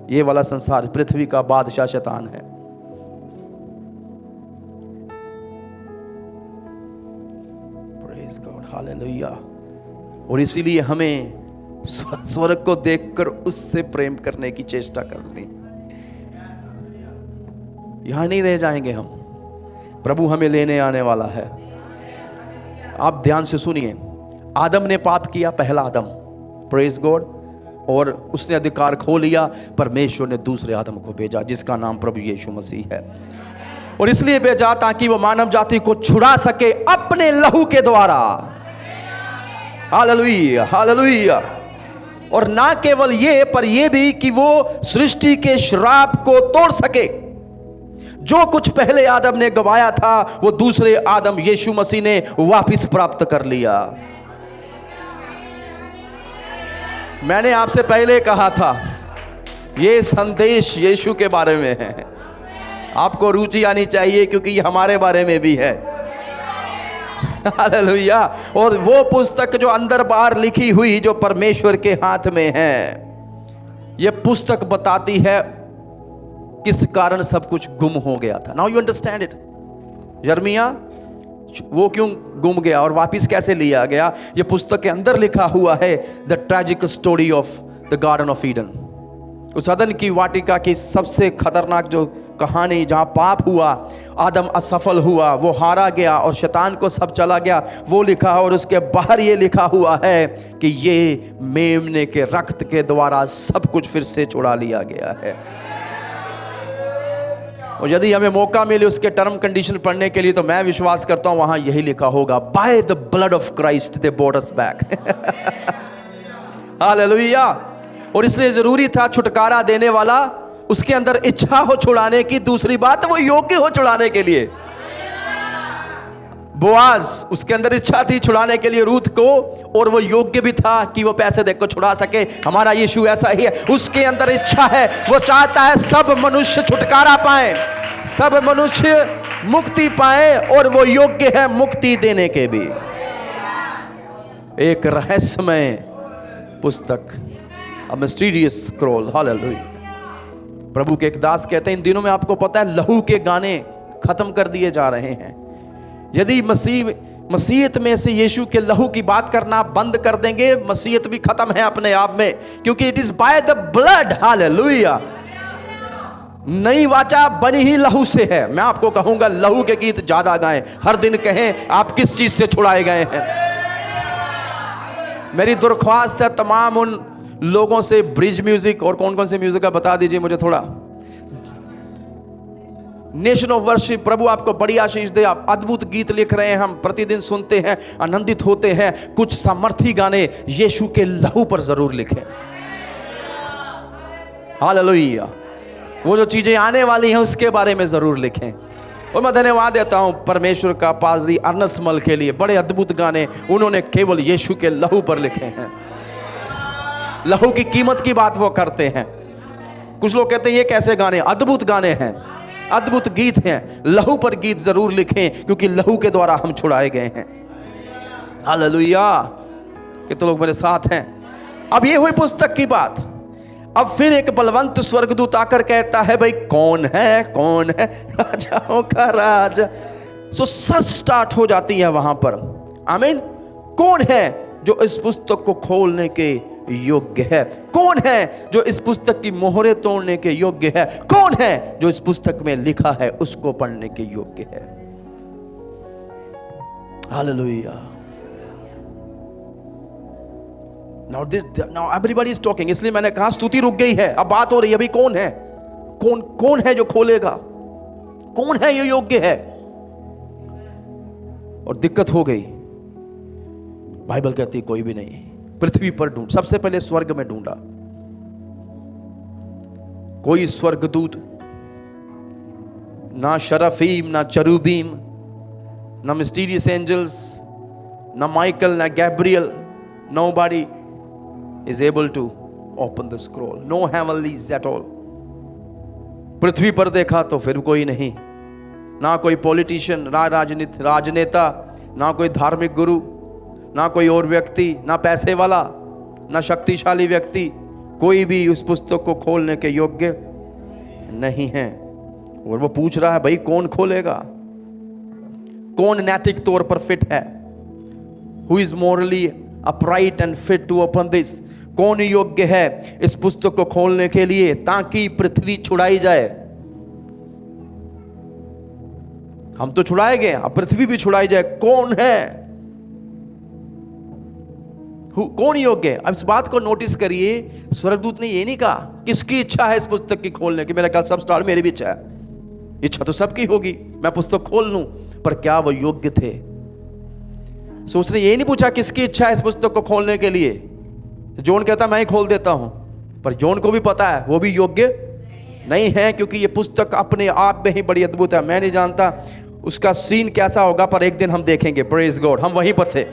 ये वाला संसार, पृथ्वी का बादशाह शैतान है। Praise God, hallelujah. और इसीलिए हमें स्वर्ग को देखकर उससे प्रेम करने की चेष्टा करनी। यहां नहीं रह जाएंगे हम, प्रभु हमें लेने आने वाला है। आप ध्यान से सुनिए, आदम ने पाप किया, पहला आदम, प्रेज गॉड, और उसने अधिकार खो लिया। परमेश्वर ने दूसरे आदम को भेजा जिसका नाम प्रभु यीशु मसीह है। और इसलिए भेजा ताकि वो मानव जाति को छुड़ा सके अपने लहू के द्वारा। Hallelujah, hallelujah. और ना केवल ये, पर ये भी कि वो सृष्टि के श्राप को तोड़ सके। जो कुछ पहले आदम ने गवाया था वो दूसरे आदम यीशु मसीह ने वापस प्राप्त कर लिया। मैंने आपसे पहले कहा था ये संदेश यीशु के बारे में है। आपको रुचि आनी चाहिए क्योंकि ये हमारे बारे में भी है। हालेलुया। और वो पुस्तक जो अंदर बाहर लिखी हुई, जो परमेश्वर के हाथ में है, ये पुस्तक बताती है किस कारण सब कुछ गुम हो गया था। Now you understand it. यिर्मयाह वो क्यों गुम गया और वापिस कैसे लिया गया, ये पुस्तक के अंदर लिखा हुआ है। The tragic story of the garden of Eden, उस अदन की वाटिका की सबसे खतरनाक जो कहानी, जहां पाप हुआ, आदम असफल हुआ, वो हारा गया और शैतान को सब चला गया, वो लिखा। और उसके बाहर ये लिखा हुआ है कि ये मेमने के रक्त के द्वारा सब कुछ फिर से छुड़ा लिया गया है। और यदि हमें मौका मिले उसके टर्म कंडीशन पढ़ने के लिए, तो मैं विश्वास करता हूं वहां यही लिखा होगा, by the blood of Christ they bought us back. Hallelujah. और इसलिए जरूरी था छुटकारा देने वाला, उसके अंदर इच्छा हो छुड़ाने की। दूसरी बात, वो योग्य हो छुड़ाने के लिए। बोआज, उसके अंदर इच्छा थी छुड़ाने के लिए रूथ को, और वो योग्य भी था कि वो पैसे देकर छुड़ा सके। हमारा यीशु ऐसा ही है, उसके अंदर इच्छा है, वो चाहता है सब मनुष्य छुटकारा पाए, सब मनुष्य मुक्ति पाए, और वो योग्य है मुक्ति देने के भी। एक रहस्यमय पुस्तक, अ मिस्टीरियस स्क्रॉल। हालेलुया। प्रभु के एक दास कहते हैं इन दिनों में आपको पता है लहू के गाने खत्म कर दिए जा रहे हैं। यदि मसीहत में से यीशु के लहू की बात करना बंद कर देंगे, मसीहत भी खत्म है अपने आप में, क्योंकि it is by the blood. Hallelujah. नई वाचा बनी ही लहू से है। मैं आपको कहूंगा लहू के गीत ज्यादा गाएं, हर दिन कहें आप किस चीज से छुड़ाए गए हैं। मेरी दरख्वास्त है तमाम उन लोगों से, ब्रिज म्यूजिक और कौन कौन से म्यूजिक का बता दीजिए मुझे थोड़ा। नेशन ऑफ वर्शिप, प्रभु आपको बड़ी आशीष दे। आप अद्भुत गीत लिख रहे हैं, हम प्रतिदिन सुनते हैं, आनंदित होते हैं। कुछ सामर्थी गाने यीशु के लहू पर जरूर लिखें। हालेलुया। वो जो चीजें आने वाली हैं उसके बारे में जरूर लिखें। और मैं धन्यवाद देता हूं परमेश्वर का पादरी अर्नस्ट मल के लिए, बड़े अद्भुत गाने उन्होंने केवल यीशु के लहू पर लिखे हैं। लहू की कीमत की बात वो करते हैं। कुछ लोग कहते हैं ये कैसे गाने, अद्भुत गाने हैं, अद्भुत गीत हैं। लहू पर गीत जरूर लिखें, क्योंकि लहू के द्वारा हम छुड़ाए गए हैं। हालेलुया। कितने लोग मेरे साथ हैं? अब ये हुई पुस्तक की बात। अब फिर एक बलवंत स्वर्गदूत आकर कहता है, भाई कौन है, कौन है राजाओं का राजा। सो सर्च स्टार्ट हो जाती है वहां पर। आमीन। कौन है जो इस पुस्तक को खोलने के योग्य है? कौन है जो इस पुस्तक की मोहरें तोड़ने के योग्य है? कौन है जो इस पुस्तक में लिखा है उसको पढ़ने के योग्य है? Hallelujah. Now everybody is talking, इसलिए मैंने कहा स्तुति रुक गई है, अब बात हो रही है अभी कौन है, कौन है जो खोलेगा, कौन है ये योग्य है? और दिक्कत हो गई। बाइबल कहती कोई भी नहीं। पृथ्वी पर ढूंढ, सबसे पहले स्वर्ग में ढूंढा, कोई स्वर्गदूत, ना शराफीम, ना चरूबीम, ना मिस्टीरियस एंजल्स, ना माइकल, ना Gabriel, nobody is able to open the scroll. No heavenlies at all. पृथ्वी पर देखा तो फिर कोई नहीं, ना कोई पॉलिटिशियन, ना राजनेता, ना कोई धार्मिक गुरु, ना कोई और व्यक्ति, ना पैसे वाला, ना शक्तिशाली व्यक्ति, कोई भी उस पुस्तक को खोलने के योग्य नहीं है। और वो पूछ रहा है, भाई कौन खोलेगा? कौन नैतिक तौर पर फिट है? Who is morally upright and fit to open this? कौन योग्य है इस पुस्तक को खोलने के लिए ताकि पृथ्वी छुड़ाई जाए? हम तो छुड़ाए गए, अब पृथ्वी भी छुड़ाई जाए। कौन है? कौन योग्य है? अब इस बात को नोटिस करिए, स्वर्गदूत ने ये नहीं कहा किसकी इच्छा है इस पुस्तक की खोलने की। मेरा ख्याल सब स्टार, मेरी भी इच्छा है, इच्छा तो सबकी होगी मैं पुस्तक खोल लूं, पर क्या वो योग्य थे? सो उसने ये नहीं पूछा किसकी इच्छा है इस पुस्तक को खोलने के लिए। जॉन कहता मैं ही खोल देता हूं, पर जॉन को भी पता है वो भी योग्य नहीं है, क्योंकि ये पुस्तक अपने आप में ही बड़ी अद्भुत है। मैं नहीं जानता उसका सीन कैसा होगा, पर एक दिन हम देखेंगे। प्रेज गॉड, हम वहीं पर थे।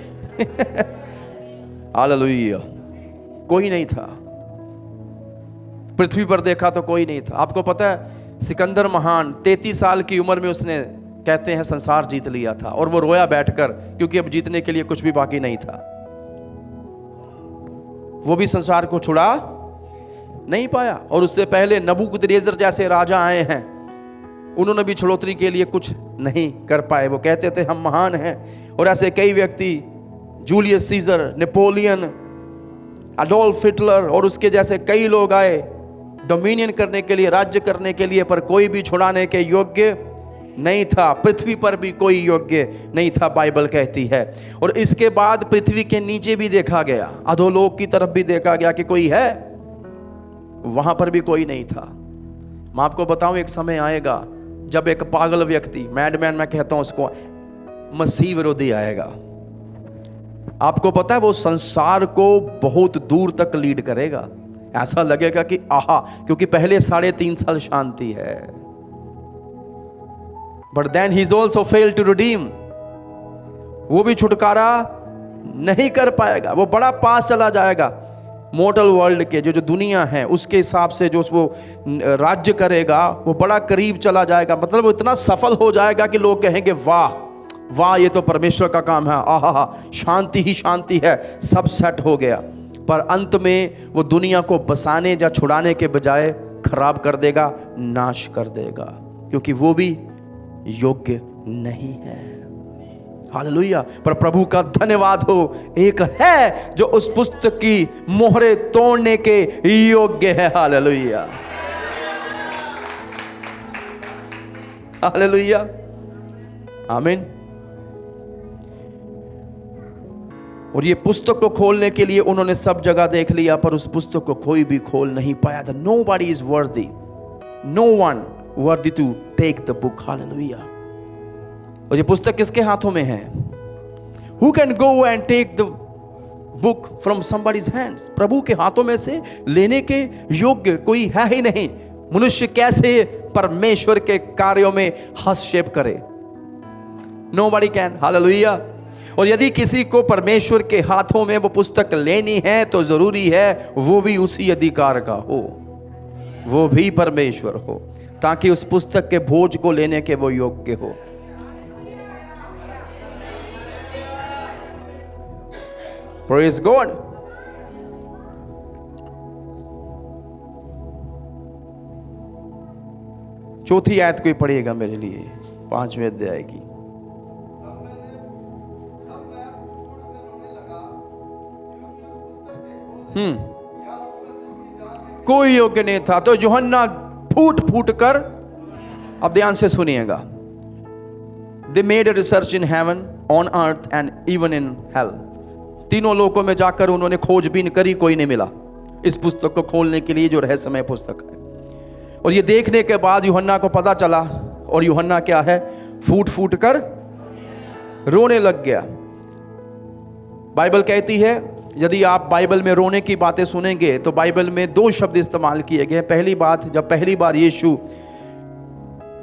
हालेलुया। कोई नहीं था पृथ्वी पर, देखा तो कोई नहीं था। आपको पता है सिकंदर महान 33 साल की उम्र में उसने, कहते हैं, संसार जीत लिया था, और वो रोया बैठकर, क्योंकि अब जीतने के लिए कुछ भी बाकी नहीं था। वो भी संसार को छुड़ा नहीं पाया। और उससे पहले नबूकदनेस्सर जैसे राजा आए हैं, उन्होंने भी छुड़ौती के लिए कुछ नहीं कर पाए। वो कहते थे हम महान हैं। और ऐसे कई व्यक्ति, Julius Caesar, Napoleon, Adolf Hitler और उसके जैसे कई लोग आए डोमिनियन करने के लिए, राज्य करने के लिए, पर कोई भी छुड़ाने के योग्य नहीं था। पृथ्वी पर भी कोई योग्य नहीं था, बाइबल कहती है। और इसके बाद पृथ्वी के नीचे भी देखा गया, अधोलोक की तरफ भी देखा गया कि कोई है, वहां पर भी कोई नहीं था। मैं आपको बताऊं, एक समय आएगा जब एक पागल व्यक्ति, मैडमैन मैं कहता हूं उसको, मसीह विरोधी आएगा। आपको पता है वो संसार को बहुत दूर तक लीड करेगा। ऐसा लगेगा कि आहा, क्योंकि पहले 3.5 साल शांति है, but then he is also fail to redeem. वो भी छुटकारा नहीं कर पाएगा, वो बड़ा पास चला जाएगा। मोर्टल वर्ल्ड के जो दुनिया है उसके हिसाब से जो वो राज्य करेगा, वो बड़ा करीब चला जाएगा। मतलब वो इतना सफल हो जाएगा कि लोग कहेंगे वाह वाह, ये तो परमेश्वर का काम है, आहा, शांति ही शांति है, सब सेट हो गया। पर अंत में वो दुनिया को बसाने या छुड़ाने के बजाय खराब कर देगा, नाश कर देगा, क्योंकि वो भी योग्य नहीं है। हालेलुया। पर प्रभु का धन्यवाद हो, एक है जो उस पुस्तक की मोहरे तोड़ने के योग्य है। हालेलुया, हालेलुया, आमीन। और ये पुस्तक को खोलने के लिए उन्होंने सब जगह देख लिया, पर उस पुस्तक को कोई भी खोल नहीं पाया था। Nobody is worthy, no one worthy to take the book. Hallelujah. और ये पुस्तक किसके हाथों में है? Who can go and take the book from somebody's hands? प्रभु के हाथों में से लेने के योग्य कोई है ही नहीं। मनुष्य कैसे परमेश्वर के कार्यों में हस्तक्षेप करे? Nobody can. Hallelujah. और यदि किसी को परमेश्वर के हाथों में वो पुस्तक लेनी है तो जरूरी है वो भी उसी अधिकार का हो, वो भी परमेश्वर हो, ताकि उस पुस्तक के बोझ को लेने के वो योग्य हो। Praise God. चौथी आयत कोई पढ़िएगा मेरे लिए, 5वें अध्याय की। कोई योग्य नहीं था। तो यूहन्ना फूट फूट कर, अब ध्यान से सुनिएगा, they made a research in heaven, on earth and even in hell. तीनों लोकों में जाकर उन्होंने खोजबीन करी, कोई नहीं मिला इस पुस्तक को खोलने के लिए जो रहस्यमय पुस्तक है। और ये देखने के बाद यूहन्ना को पता चला, और यूहन्ना क्या है, फूट फूट कर रोने लग गया। बाइबल कहती है, यदि आप बाइबल में रोने की बातें सुनेंगे तो बाइबल में 2 शब्द इस्तेमाल किए गए। पहली बात, जब पहली बार यीशु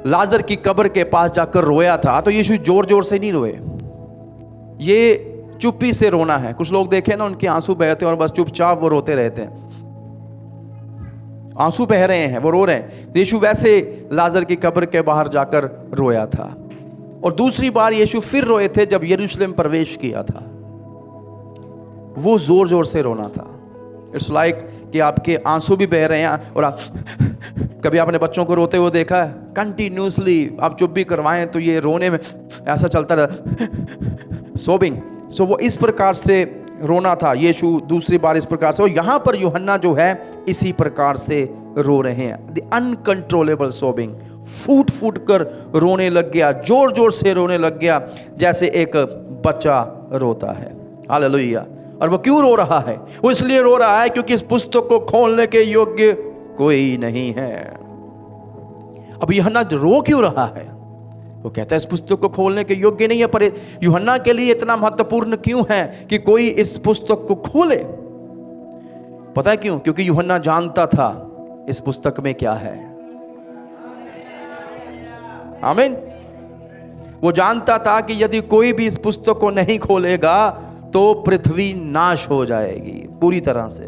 लाजर की कब्र के पास जाकर रोया था तो यीशु जोर जोर से नहीं रोए, ये चुप्पी से रोना है। कुछ लोग देखे ना, उनके आंसू बहते हैं और बस चुपचाप वो रोते रहते हैं। आंसू बह रहे हैं, वो रो रहे हैं। यीशु वैसे लाजर की कब्र के बाहर जाकर रोया था। और दूसरी बार यीशु फिर रोए थे जब यरूशलेम प्रवेश किया था। वो जोर जोर से रोना था। इट्स लाइक कि आपके आंसू भी बह रहे हैं और आप कभी आपने बच्चों को रोते हुए देखा है? कंटिन्यूसली आप चुप भी करवाएं तो ये रोने में ऐसा चलता रहता, सोबिंग। सो वो इस प्रकार से रोना था यीशु दूसरी बार इस प्रकार से। और यहाँ पर यूहन्ना जो है इसी प्रकार से रो रहे हैं। द अनकंट्रोलेबल सोबिंग, फूट फूट कर रोने लग गया, जोर जोर से रोने लग गया जैसे एक बच्चा रोता है। हालेलुया। और वो क्यों रो रहा है? वो इसलिए रो रहा है क्योंकि इस पुस्तक को खोलने के योग्य कोई नहीं है। अब यूहन्ना रो क्यों रहा है? वो कहता है इस पुस्तक को खोलने के योग्य नहीं है, पर यूहन्ना के लिए इतना महत्वपूर्ण क्यों है कि कोई इस पुस्तक को खोले? पता है क्यों? क्योंकि यूहन्ना जानता था इस पुस्तक में क्या है। आमीन। वो जानता था कि यदि कोई भी इस पुस्तक को नहीं खोलेगा तो पृथ्वी नाश हो जाएगी पूरी तरह से।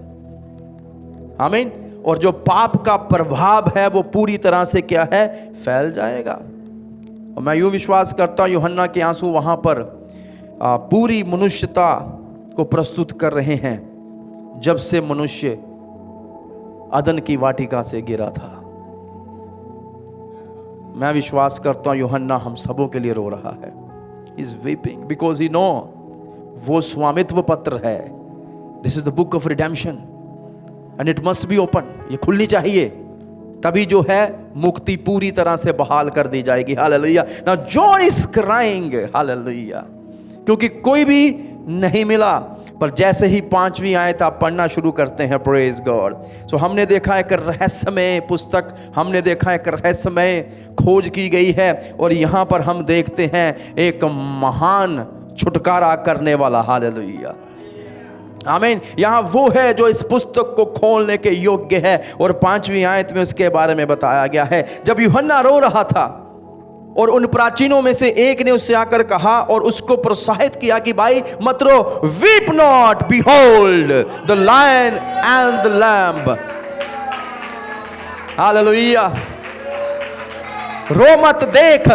आमीन। और जो पाप का प्रभाव है वो पूरी तरह से क्या है? फैल जाएगा। और मैं यूं विश्वास करता हूं यूहन्ना के आंसू वहां पर पूरी मनुष्यता को प्रस्तुत कर रहे हैं जब से मनुष्य अदन की वाटिका से गिरा था। मैं विश्वास करता हूं यूहन्ना हम सबों के लिए रो रहा है। He's weeping because he know वो स्वामित्व पत्र है। This is the book of redemption and it must be open. ये खुलनी चाहिए, तभी जो है मुक्ति पूरी तरह से बहाल कर दी जाएगी। Hallelujah. Now John is crying, hallelujah, क्योंकि कोई भी नहीं मिला। पर जैसे ही 5वीं आयत आप पढ़ना शुरू करते हैं, प्रेज गॉड। सो हमने देखा एक रहस्यमय पुस्तक, हमने देखा एक रहस्यमय खोज की गई है। और यहां पर हम देखते हैं एक महान छुटकारा करने वाला। हालेलुया। आमीन। यहाँ वो है जो इस पुस्तक को खोलने के योग्य है। और 5वीं आयत में उसके बारे में बताया गया है। जब यूहन्ना रो रहा था और उन प्राचीनों में से एक ने उससे आकर कहा और उसको प्रोत्साहित किया कि भाई मत रो, weep not, behold the lion and the lamb. Hallelujah. रो मत, देख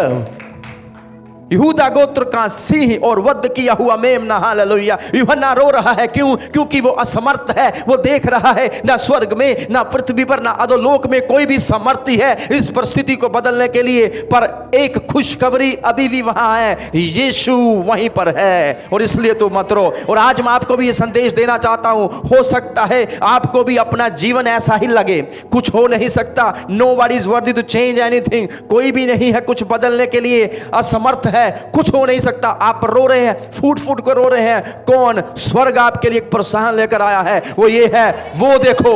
यहूदा गोत्र का सिंह और वध किया हुआ मेमना। हालेलुया। यूहन्ना रो रहा है क्यों? क्योंकि वो असमर्थ है। वो देख रहा है ना स्वर्ग में, ना पृथ्वी पर, ना अधोलोक में कोई भी समर्थी है इस परिस्थिति को बदलने के लिए। पर एक खुशखबरी अभी भी वहां है, यीशु वहीं पर है। और इसलिए तो मत रो। और आज मैं आपको भी ये संदेश देना चाहता हूं, हो सकता है आपको भी अपना जीवन ऐसा ही लगे, कुछ हो नहीं सकता। Nobody is worthy to change anything. कोई भी नहीं है कुछ बदलने के लिए, असमर्थ है, कुछ हो नहीं सकता। आप रो रहे हैं, फूट फूट कर रो रहे हैं। कौन? स्वर्ग आपके लिए एक प्रोत्साहन लेकर आया है, वो ये है, वो देखो,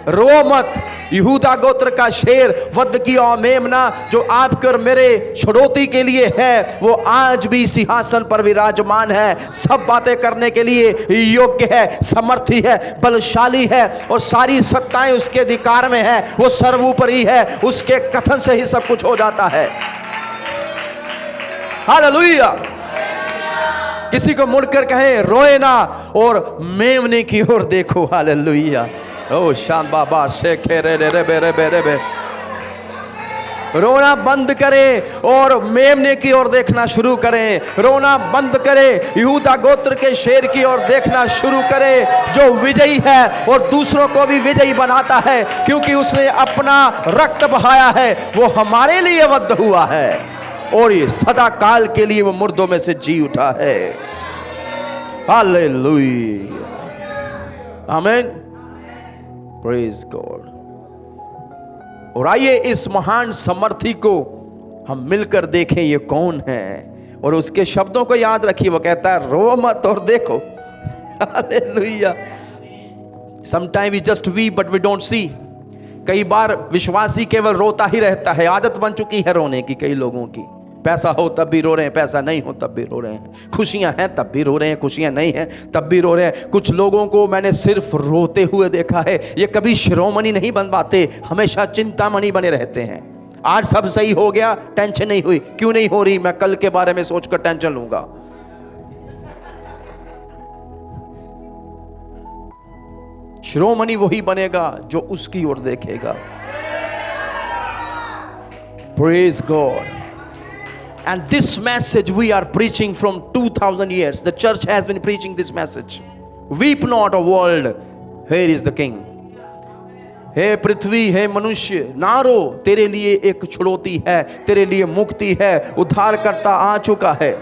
रो मत। यहूदा गोत्र का शेर, वध किया मेमना, जो आपके और मेरे छड़ौती के लिए है, वो आज भी सिंहासन पर विराजमान है। सब बातें करने के लिए योग्य है, समर्थी है, बलशाली है और सारी सत्ताएं उसके अधिकार में है। वो सर्वोपरि है, उसके कथन से ही सब कुछ हो जाता है। हालेलुया। किसी को मुड़कर कहें रोए ना और मेमने की ओर देखो। हालेलुया। ओ शान बाबा शेखे रे रे रे रे रे रे। रोना बंद करें और मेमने की ओर देखना शुरू करें। रोना बंद करें, यहूदा गोत्र के शेर की ओर देखना शुरू करें, जो विजयी है और दूसरों को भी विजयी बनाता है, क्योंकि उसने अपना रक्त बहाया है। वो हमारे लिए वध हुआ है और ये सदा काल के लिए वो मुर्दों में से जी उठा है। हालेलुया। आमीन। Praise God. और आइए इस महान समर्थी को हम मिलकर देखें ये कौन है और उसके शब्दों को याद रखिए। वो कहता है रो मत और देखो। Hallelujah. Sometime we just weep but we don't see. कई बार विश्वासी केवल रोता ही रहता है। आदत बन चुकी है रोने की कई लोगों की। पैसा हो तब भी रो रहे हैं, पैसा नहीं हो तब भी रो रहे हैं, खुशियां हैं तब भी रो रहे हैं, खुशियां नहीं हैं तब भी रो रहे हैं। कुछ लोगों को मैंने सिर्फ रोते हुए देखा है। ये कभी शिरोमणि नहीं बन पाते, हमेशा चिंतामणि बने रहते हैं। आज सब सही हो गया, टेंशन नहीं हुई। क्यों नहीं हो रही? मैं कल के बारे में सोचकर टेंशन लूंगा। शिरोमणि वही बनेगा जो उसकी ओर देखेगा। Praise God. And this message we are preaching from 2000 years. The church has been preaching this message. Weep not, O world, here is the king. हे पृथ्वी, हे मनुष्य, ना रो, तेरे लिए एक छुड़ौती है, तेरे लिए मुक्ति है, उद्धारकर्ता आ चुका है।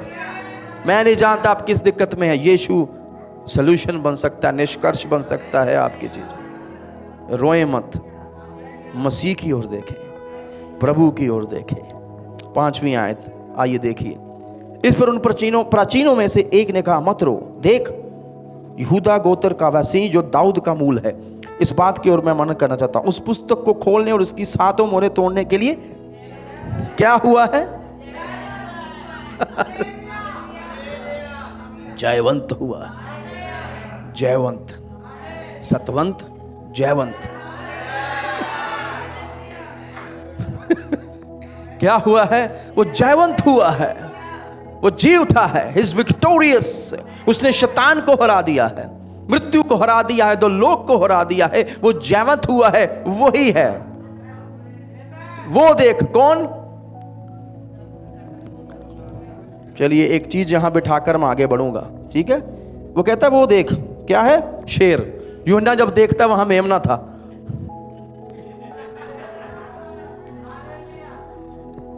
मैं नहीं जानता आप किस दिक्कत में है, यीशु सॉल्यूशन बन सकता है, निष्कर्ष बन सकता है आपकी चीज। रोए मत, मसीह की ओर देखें, प्रभु की ओर देखें। 5वीं आयत आइए देखिए। इस पर उन प्राचीनों में से एक ने कहा, मत रो, देख यहूदा गोत्र का वह सिंह जो दाऊद का मूल है। इस बात की ओर मैं मन करना चाहता हूं, उस पुस्तक को खोलने और उसकी 7 मोहरें तोड़ने के लिए क्या हुआ है? जयवंत हुआ, जयवंत, सतवंत, जयवंत। क्या हुआ है? वो जयवंत हुआ है, वो जी उठा है। He is victorious। उसने शैतान को हरा दिया है, मृत्यु को हरा दिया है, 2 लोक को हरा दिया है। वो जयवंत हुआ है, वही है। वो देख, कौन? चलिए एक चीज यहां बिठाकर मैं आगे बढ़ूंगा, ठीक है? वो कहता है वो देख, क्या है? शेर। यूहन्ना जब देखता वहां मेमना था।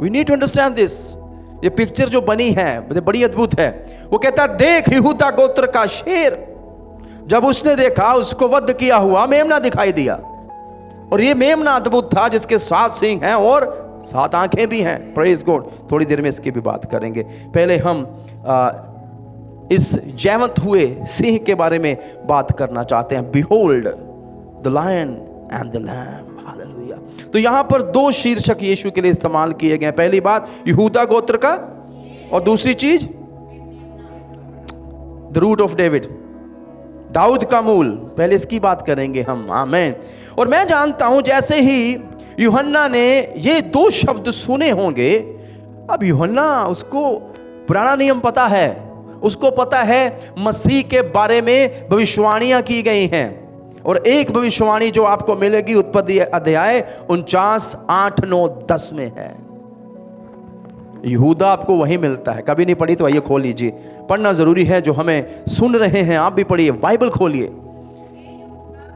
We need to understand this। ये पिक्चर जो बनी है बड़ी अद्भुत है। वो कहता है देख यहूदा गोत्र का शेर। जब उसने देखा, उसको वध किया हुआ मेमना दिखाई दिया, और ये मेमना अद्भुत था जिसके 7 सींग हैं और 7 आंखें भी हैं। Praise God. थोड़ी देर में इसकी भी बात करेंगे। पहले हम इस जयवंत हुए सिंह के बारे में बात करना चाहते हैं। Behold the lion and the lamb. Hallelujah. तो यहां पर 2 शीर्षक यीशु के लिए इस्तेमाल किए गए। पहली बात यहूदा गोत्र का, और दूसरी चीज द रूट ऑफ डेविड, दाऊद का मूल। पहले इसकी बात करेंगे हम। आमीन। और मैं जानता हूं जैसे ही यूहन्ना ने ये 2 शब्द सुने होंगे, अब यूहन्ना उसको पुराना नियम पता है, उसको पता है मसीह के बारे में भविष्यवाणियां की गई हैं। और एक भविष्यवाणी जो आपको मिलेगी उत्पत्ति अध्याय 49, 8, 9, 10 में है। यहूदा आपको वहीं मिलता है। कभी नहीं पढ़ी तो आइए खोल लीजिए, पढ़ना जरूरी है। जो हमें सुन रहे हैं आप भी पढ़िए, बाइबल खोलिए।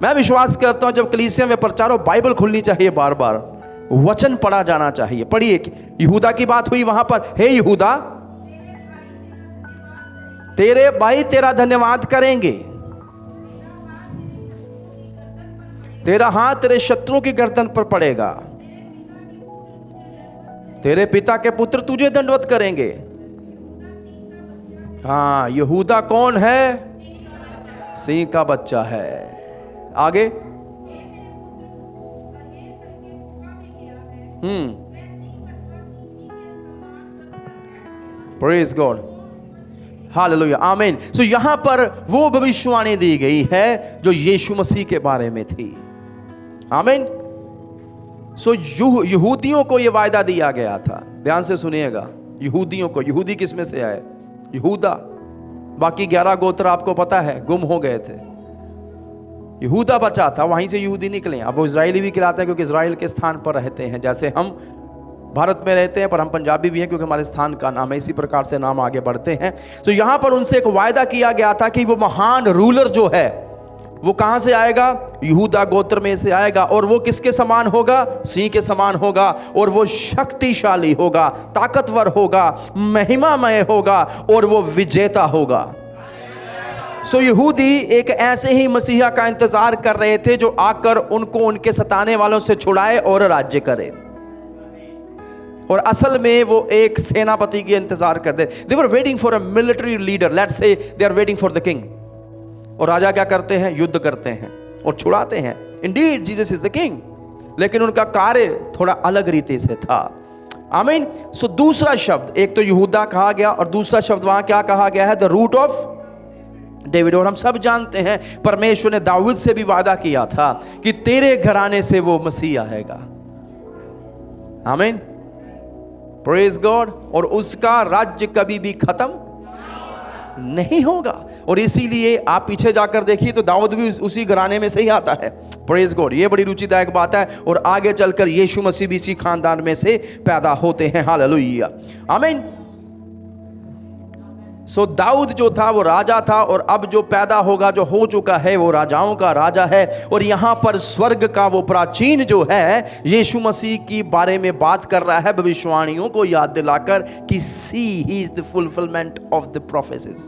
मैं विश्वास करता हूं जब कलीसिया में प्रचार हो, बाइबल खुलनी चाहिए, बार बार वचन पढ़ा जाना चाहिए। पढ़िए, यहूदा की बात हुई वहां पर। हे यहूदा, तेरे भाई तेरा धन्यवाद करेंगे, तेरा हाथ तेरे शत्रुओं की गर्दन पर पड़ेगा, तेरे पिता के पुत्र तुझे दंडवत करेंगे। हाँ, यहूदा कौन है? सिंह का बच्चा है। आगे प्रेज गॉड, हालेलुया, आमीन। सो यहां पर वो भविष्यवाणी दी गई है जो यीशु मसीह के बारे में थी। आमीन। सो यहूदियों को यह वायदा दिया गया था। ध्यान से सुनिएगा, यहूदियों को। यहूदी किस में से आए? यहूदा। बाकी 11 गोत्र आपको पता है गुम हो गए थे, यहूदा बचा था, वहीं से यहूदी निकले। अब वो इजरायली भी कहलाते हैं क्योंकि इजराइल के स्थान पर रहते हैं। जैसे हम भारत में रहते हैं पर हम पंजाबी भी हैं क्योंकि हमारे स्थान का नाम है। इसी प्रकार से नाम आगे बढ़ते हैं। तो यहां पर उनसे एक वायदा किया गया था कि वो महान रूलर जो है वो कहां से आएगा? यहूदा गोत्र में से आएगा। और वो किसके समान होगा? सिंह के समान होगा। और वो शक्तिशाली होगा, ताकतवर होगा, महिमामय होगा, और वो विजेता होगा। सो यहूदी एक ऐसे ही मसीहा का इंतजार कर रहे थे जो आकर उनको उनके सताने वालों से छुड़ाए और राज्य करे। और असल में वो एक सेनापति के इंतजार करते। They were waiting for a military leader. Let's say they are waiting for the king. और राजा क्या करते हैं? युद्ध करते हैं और छुड़ाते हैं। Indeed, Jesus is the king. लेकिन उनका कार्य थोड़ा अलग रीति से था। आमीन। सो दूसरा शब्द, एक तो यहूदा कहा गया और दूसरा शब्द वहां क्या कहा गया है? The root of David. और हम सब जानते हैं परमेश्वर ने दाऊद से भी वादा किया था कि तेरे घराने से वो मसीह आएगा। आमीन, प्रेज गॉड। और उसका राज्य कभी भी खत्म नहीं होगा। और इसीलिए आप पीछे जाकर देखिए तो दाऊद भी उसी घराने में से ही आता है। प्रेज गॉड, ये बड़ी रुचिदायक बात है। और आगे चलकर यीशु मसीह भी इसी खानदान में से पैदा होते हैं। Hallelujah, amen. सो दाऊद जो था वो राजा था, और अब जो पैदा होगा, जो हो चुका है, वो राजाओं का राजा है। और यहाँ पर स्वर्ग का वो प्राचीन जो है यीशु मसीह की बारे में बात कर रहा है, भविष्यवाणियों को याद दिलाकर कि see he is the fulfilment of the prophecies,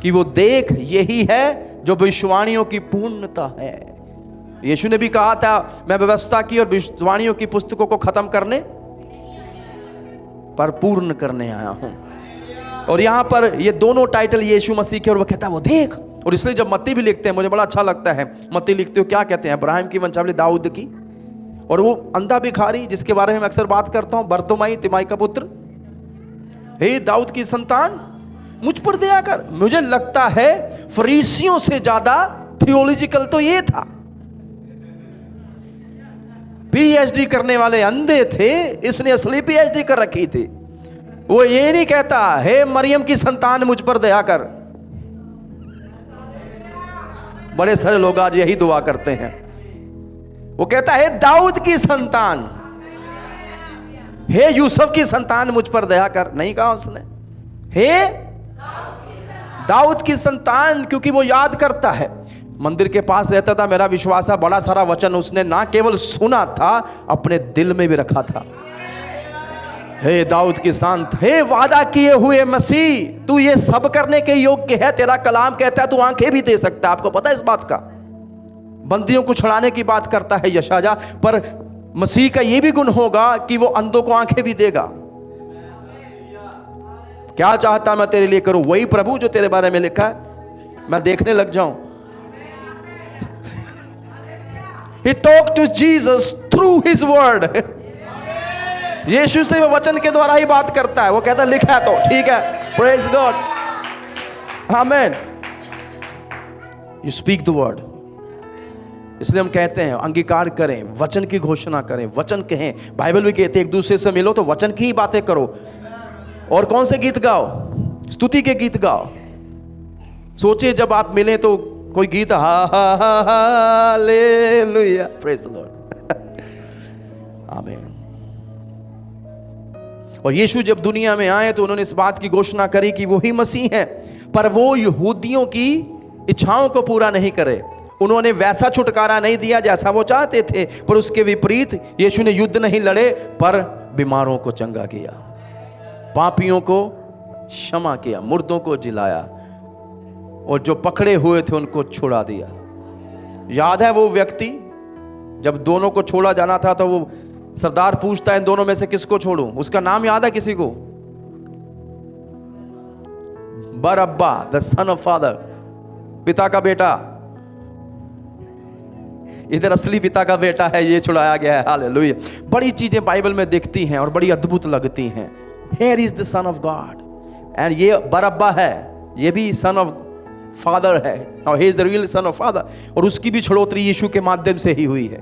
कि वो देख यही है जो भविष्यवाणियों की पूर्णता है। यीशु ने भी कहा था, मैं व्यवस्था की और भविष्यवाणियों की पुस्तकों को खत्म करने पर पूर्ण करने आया हूं। और यहां पर ये दोनों टाइटल यीशु मसीह के, और वो कहता है वो देख। और इसलिए जब मत्ती भी लिखते हैं, मुझे बड़ा अच्छा लगता है, मत्ती लिखते हो क्या कहते हैं, इब्राहिम की वंशावली दाऊद की। और वो अंधा भिखारी जिसके बारे में मैं अक्सर बात करता हूं, बरतुमाई तिमाई का पुत्र, हे दाऊद की संतान मुझ पर दया कर। मुझे लगता है फरीसियों से ज्यादा थियोलॉजिकल तो ये था। पीएचडी करने वाले अंधे थे, इसने असली पीएचडी कर रखी थी। वो ये नहीं कहता हे मरियम की संतान मुझ पर दया कर। बड़े सारे लोग आज यही दुआ करते हैं। वो कहता है दाऊद की संतान, हे यूसुफ की संतान मुझ पर दया कर। नहीं कहा उसने, हे दाऊद की संतान, क्योंकि वो याद करता है। मंदिर के पास रहता था, मेरा विश्वास है बड़ा सारा वचन उसने ना केवल सुना था, अपने दिल में भी रखा था। हे दाऊद की संत, हे वादा किए हुए मसीह, तू ये सब करने के योग्य है। तेरा कलाम कहता है तू आंखें भी दे सकता है। आपको पता है इस बात का? बंदियों को छुड़ाने की बात करता है यशायाह, पर मसीह का ये भी गुण होगा कि वो अंधों को आंखें भी देगा। क्या चाहता मैं तेरे लिए करूं, वही प्रभु जो तेरे बारे में लिखा है मैं देखने लग जाऊं। He talked to Jesus through his word. यीशु से वो वचन के द्वारा ही बात करता है। वो कहता है लिखा है तो ठीक है। Praise God, Amen. You speak the word. इसलिए हम कहते हैं अंगीकार करें, वचन की घोषणा करें, वचन कहें। बाइबल भी कहते हैं एक दूसरे से मिलो तो वचन की ही बातें करो। और कौन से गीत गाओ? स्तुति के गीत गाओ। सोचिए जब आप मिले तो कोई गीत, हालेलुया, प्रेज द लॉर्ड, आमीन। और यीशु जब दुनिया में आए तो उन्होंने इस बात की घोषणा करी कि वो ही मसीह हैं, पर वो यहूदियों की इच्छाओं को पूरा नहीं करे। उन्होंने वैसा छुटकारा नहीं दिया जैसा वो चाहते थे, पर उसके विपरीत यीशु ने युद्ध नहीं लड़े, पर बीमारों को चंगा किया, पापियों को क्षमा किया, मुर्दों को जिलाया, और जो पकड़े हुए थे उनको छुड़ा दिया। याद है वो व्यक्ति जब दोनों को छोड़ा जाना था तो वो सरदार पूछता है इन दोनों में से किसको छोड़ूं? उसका नाम याद है किसी को? बरअब्बा, द सन ऑफ फादर, पिता का बेटा। इधर असली पिता का बेटा है, ये छुड़ाया गया है। हालेलुया। बड़ी चीजें बाइबल में दिखती हैं और बड़ी अद्भुत लगती हैं। Here is the son of God, and ये बरअब्बा है, ये भी son of father है। Now he is the real son of father, और उसकी भी छुड़ौती यीशु के माध्यम से ही हुई है।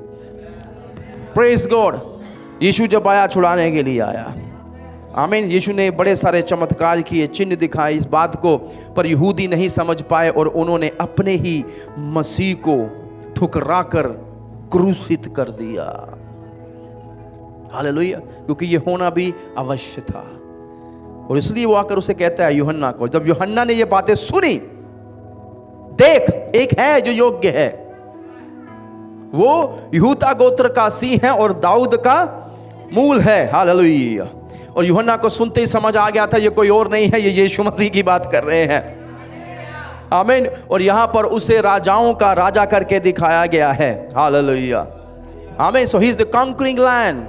Praise God। यीशु जब आया छुड़ाने के लिए आया, आमीन। यीशु ने बड़े सारे चमत्कार किए, चिन्ह दिखाए इस बात को, पर यहूदी नहीं समझ पाए और उन्होंने अपने ही मसीह को ठुकराकर क्रूसित कर दिया। हालेलुया। क्योंकि ये होना भी अवश्य था। और इसलिए वो आकर उसे कहता है यूहन्ना को, जब यूहन्ना ने ये बातें सुनी, देख एक है जो योग्य है, वो यहूदा गोत्र का सी है और दाऊद का मूल है। हालेलुया। और यूहन्ना को सुनते ही समझ आ गया था ये कोई और नहीं है, ये यीशु मसीह की बात कर रहे हैं। आमीन। और यहां पर उसे राजाओं का राजा करके दिखाया गया है। Hallelujah, amen. So he is the conquering lion,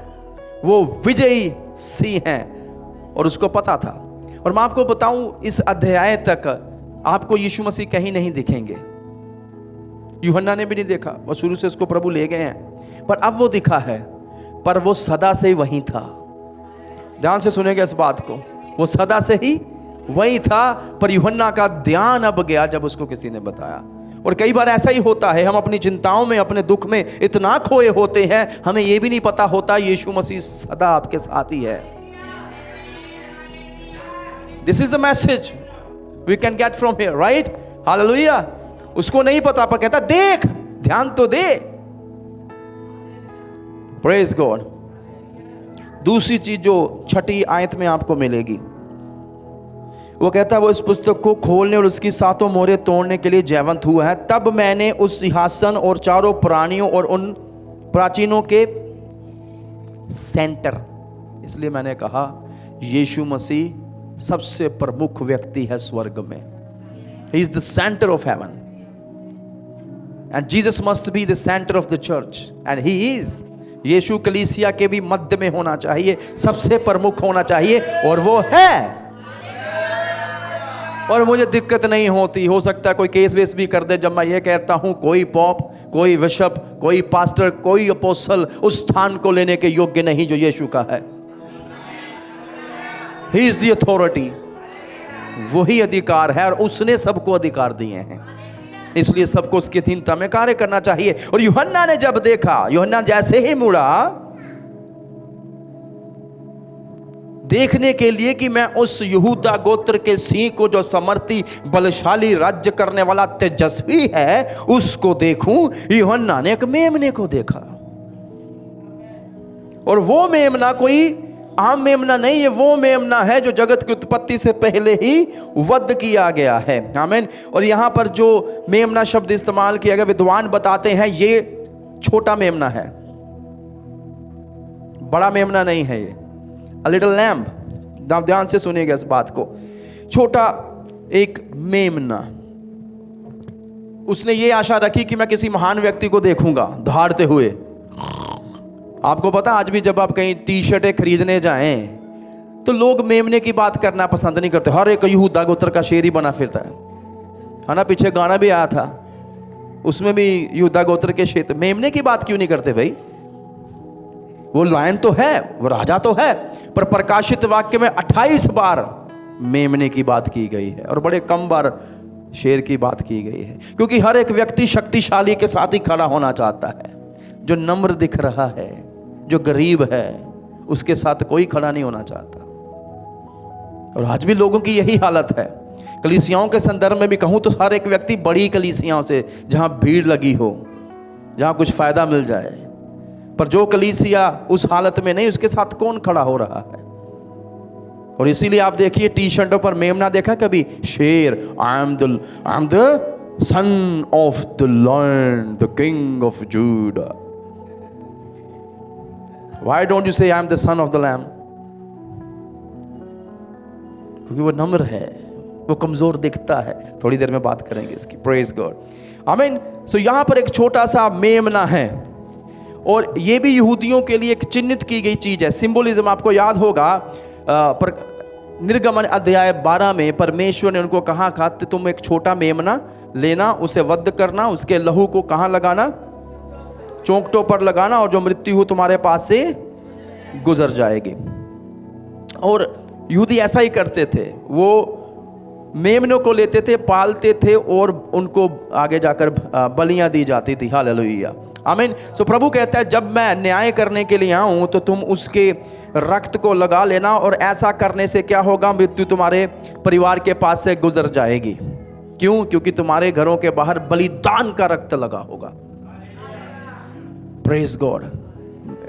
वो विजयी सिंह हैं और उसको पता था। और मैं आपको बताऊं, इस अध्याय तक आपको यीशु मसीह कहीं नहीं दिखेंगे। यूहन्ना ने भी नहीं देखा, और शुरू से उसको प्रभु ले गए हैं, पर अब वो दिखा है, पर वो सदा से वहीं था। ध्यान से सुनेगा इस बात को, वो सदा से ही वही था, पर यूहन्ना का ध्यान अब गया जब उसको किसी ने बताया। और कई बार ऐसा ही होता है, हम अपनी चिंताओं में, अपने दुख में इतना खोए होते हैं, हमें यह भी नहीं पता होता यीशु मसीह सदा आपके साथ ही है। This is the message. We can get from here, right? Hallelujah. उसको नहीं पता पर कहता देख, ध्यान तो दे। Praise God. दूसरी चीज जो छठी आयत में आपको मिलेगी, वो कहता है वो इस पुस्तक को खोलने और उसकी सातों मोहरें तोड़ने के लिए जयवंत हुआ है। तब मैंने उस सिंहासन और चारों प्राणियों और उन प्राचीनों के सेंटर, इसलिए मैंने कहा यीशु मसीह सबसे प्रमुख व्यक्ति है स्वर्ग में। He is the centre of heaven and Jesus must be the centre of the church and he is. Yeshu कलीसिया के भी मध्य में होना चाहिए, सबसे प्रमुख होना चाहिए, और वो है। और मुझे दिक्कत नहीं होती, हो सकता है कोई केस वेस भी कर दे जब मैं ये कहता हूं कोई पॉप, कोई बिशप, कोई पास्टर, कोई अपोस्टल उस स्थान को लेने के योग्य नहीं जो यीशु का है। ही इज द अथॉरिटी, वही अधिकार है और उसने सबको अधिकार दिए हैं, इसलिए सबको उसकी अधीनता में कार्य करना चाहिए। और यूहन्ना ने जब देखा, यूहन्ना जैसे ही मुड़ा देखने के लिए कि मैं उस यहूदा गोत्र के सिंह को जो समर्थी, बलशाली, राज्य करने वाला, तेजस्वी है, उसको देखूं, यूहन्ना ने एक मेमने को देखा। और वो मेमना कोई आम मेमना नहीं है, वो मेमना है जो जगत की उत्पत्ति से पहले ही वध किया गया है। आमीन। और यहां पर जो मेमना शब्द इस्तेमाल किया गया, विद्वान बताते हैं ये छोटा मेमना है, बड़ा मेमना नहीं है ये। A little lamb, ध्यान से सुनिएगा इस बात को। छोटा एक मेमना, उसने ये आशा रखी कि मैं किसी महान व्यक्ति को देखूंगा दहाड़ते हुए। आपको पता आज भी जब आप कहीं टी शर्टें खरीदने जाएं तो लोग मेमने की बात करना पसंद नहीं करते। हर एक यहूदा गोत्र का शेर ही बना फिरता है ना। पीछे गाना भी आया था, उसमें भी यहूदा गोत्र के क्षेत्र, मेमने की बात क्यों नहीं करते भाई? वो लायन तो है, वो राजा तो है, पर प्रकाशित वाक्य में 28 बार मेमने की बात की गई है और बड़े कम बार शेर की बात की गई है। क्योंकि हर एक व्यक्ति शक्तिशाली के साथ ही खड़ा होना चाहता है। जो नम्र दिख रहा है, जो गरीब है, उसके साथ कोई खड़ा नहीं होना चाहता। और आज भी लोगों की यही हालत है। कलीसियाओं के संदर्भ में भी कहूं तो हर एक व्यक्ति बड़ी कलीसियाओं से, जहां भीड़ लगी हो, जहां कुछ फायदा मिल जाए, पर जो कलीसिया उस हालत में नहीं, उसके साथ कौन खड़ा हो रहा है? और इसीलिए आप देखिए टी शर्टों पर मेमना देखा कभी? शेर, I am the son of the lion, the king of Judah. Why don't you say I am the son of the lamb? क्योंकि वो नम्र है, वो कमजोर दिखता है। थोड़ी देर में बात करेंगे इसकी। प्रेज गॉड, आमीन। सो यहां पर एक छोटा सा मेमना है और ये भी यहूदियों के लिए एक चिन्हित की गई चीज है। सिंबोलिज्म आपको याद होगा, पर निर्गमन अध्याय 12 में परमेश्वर ने उनको कहा था कि तुम एक छोटा मेमना लेना, उसे वध करना, उसके लहू को कहां लगाना? चौंकटों पर लगाना, और जो मृत्यु हो तुम्हारे पास से गुजर जाएगी। और यहूदी ऐसा ही करते थे, वो मेमनों को लेते थे, पालते थे और उनको आगे जाकर बलियां दी जाती थी। Hallelujah, amen. सो प्रभु कहता है जब मैं न्याय करने के लिए आऊं तो तुम उसके रक्त को लगा लेना, और ऐसा करने से क्या होगा? मृत्यु तुम्हारे परिवार के पास से गुजर जाएगी। क्यों? क्योंकि तुम्हारे घरों के बाहर बलिदान का रक्त लगा होगा। Praise God.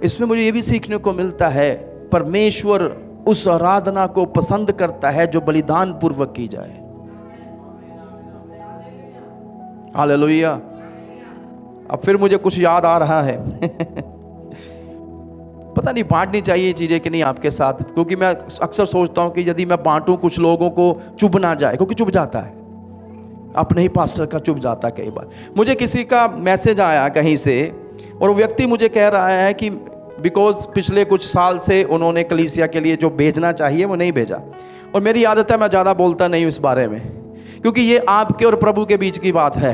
इसमें मुझे ये भी सीखने को मिलता है, परमेश्वर उस आराधना को पसंद करता है जो बलिदान पूर्वक की जाए। हालेलुया। अब फिर मुझे कुछ याद आ रहा है पता नहीं बांटनी चाहिए ये चीजें कि नहीं आपके साथ, क्योंकि मैं अक्सर सोचता हूं कि यदि मैं बांटूं कुछ लोगों को चुभ ना जाए, क्योंकि चुभ जाता है, अपने ही पास्टर का चुभ जाता है कई बार। मुझे किसी का मैसेज आया कहीं से और वो व्यक्ति मुझे कह रहा है कि बिकॉज पिछले कुछ साल से उन्होंने कलीसिया के लिए जो भेजना चाहिए वो नहीं भेजा। और मेरी आदत है मैं ज़्यादा बोलता नहीं हूँ इस बारे में, क्योंकि ये आपके और प्रभु के बीच की बात है।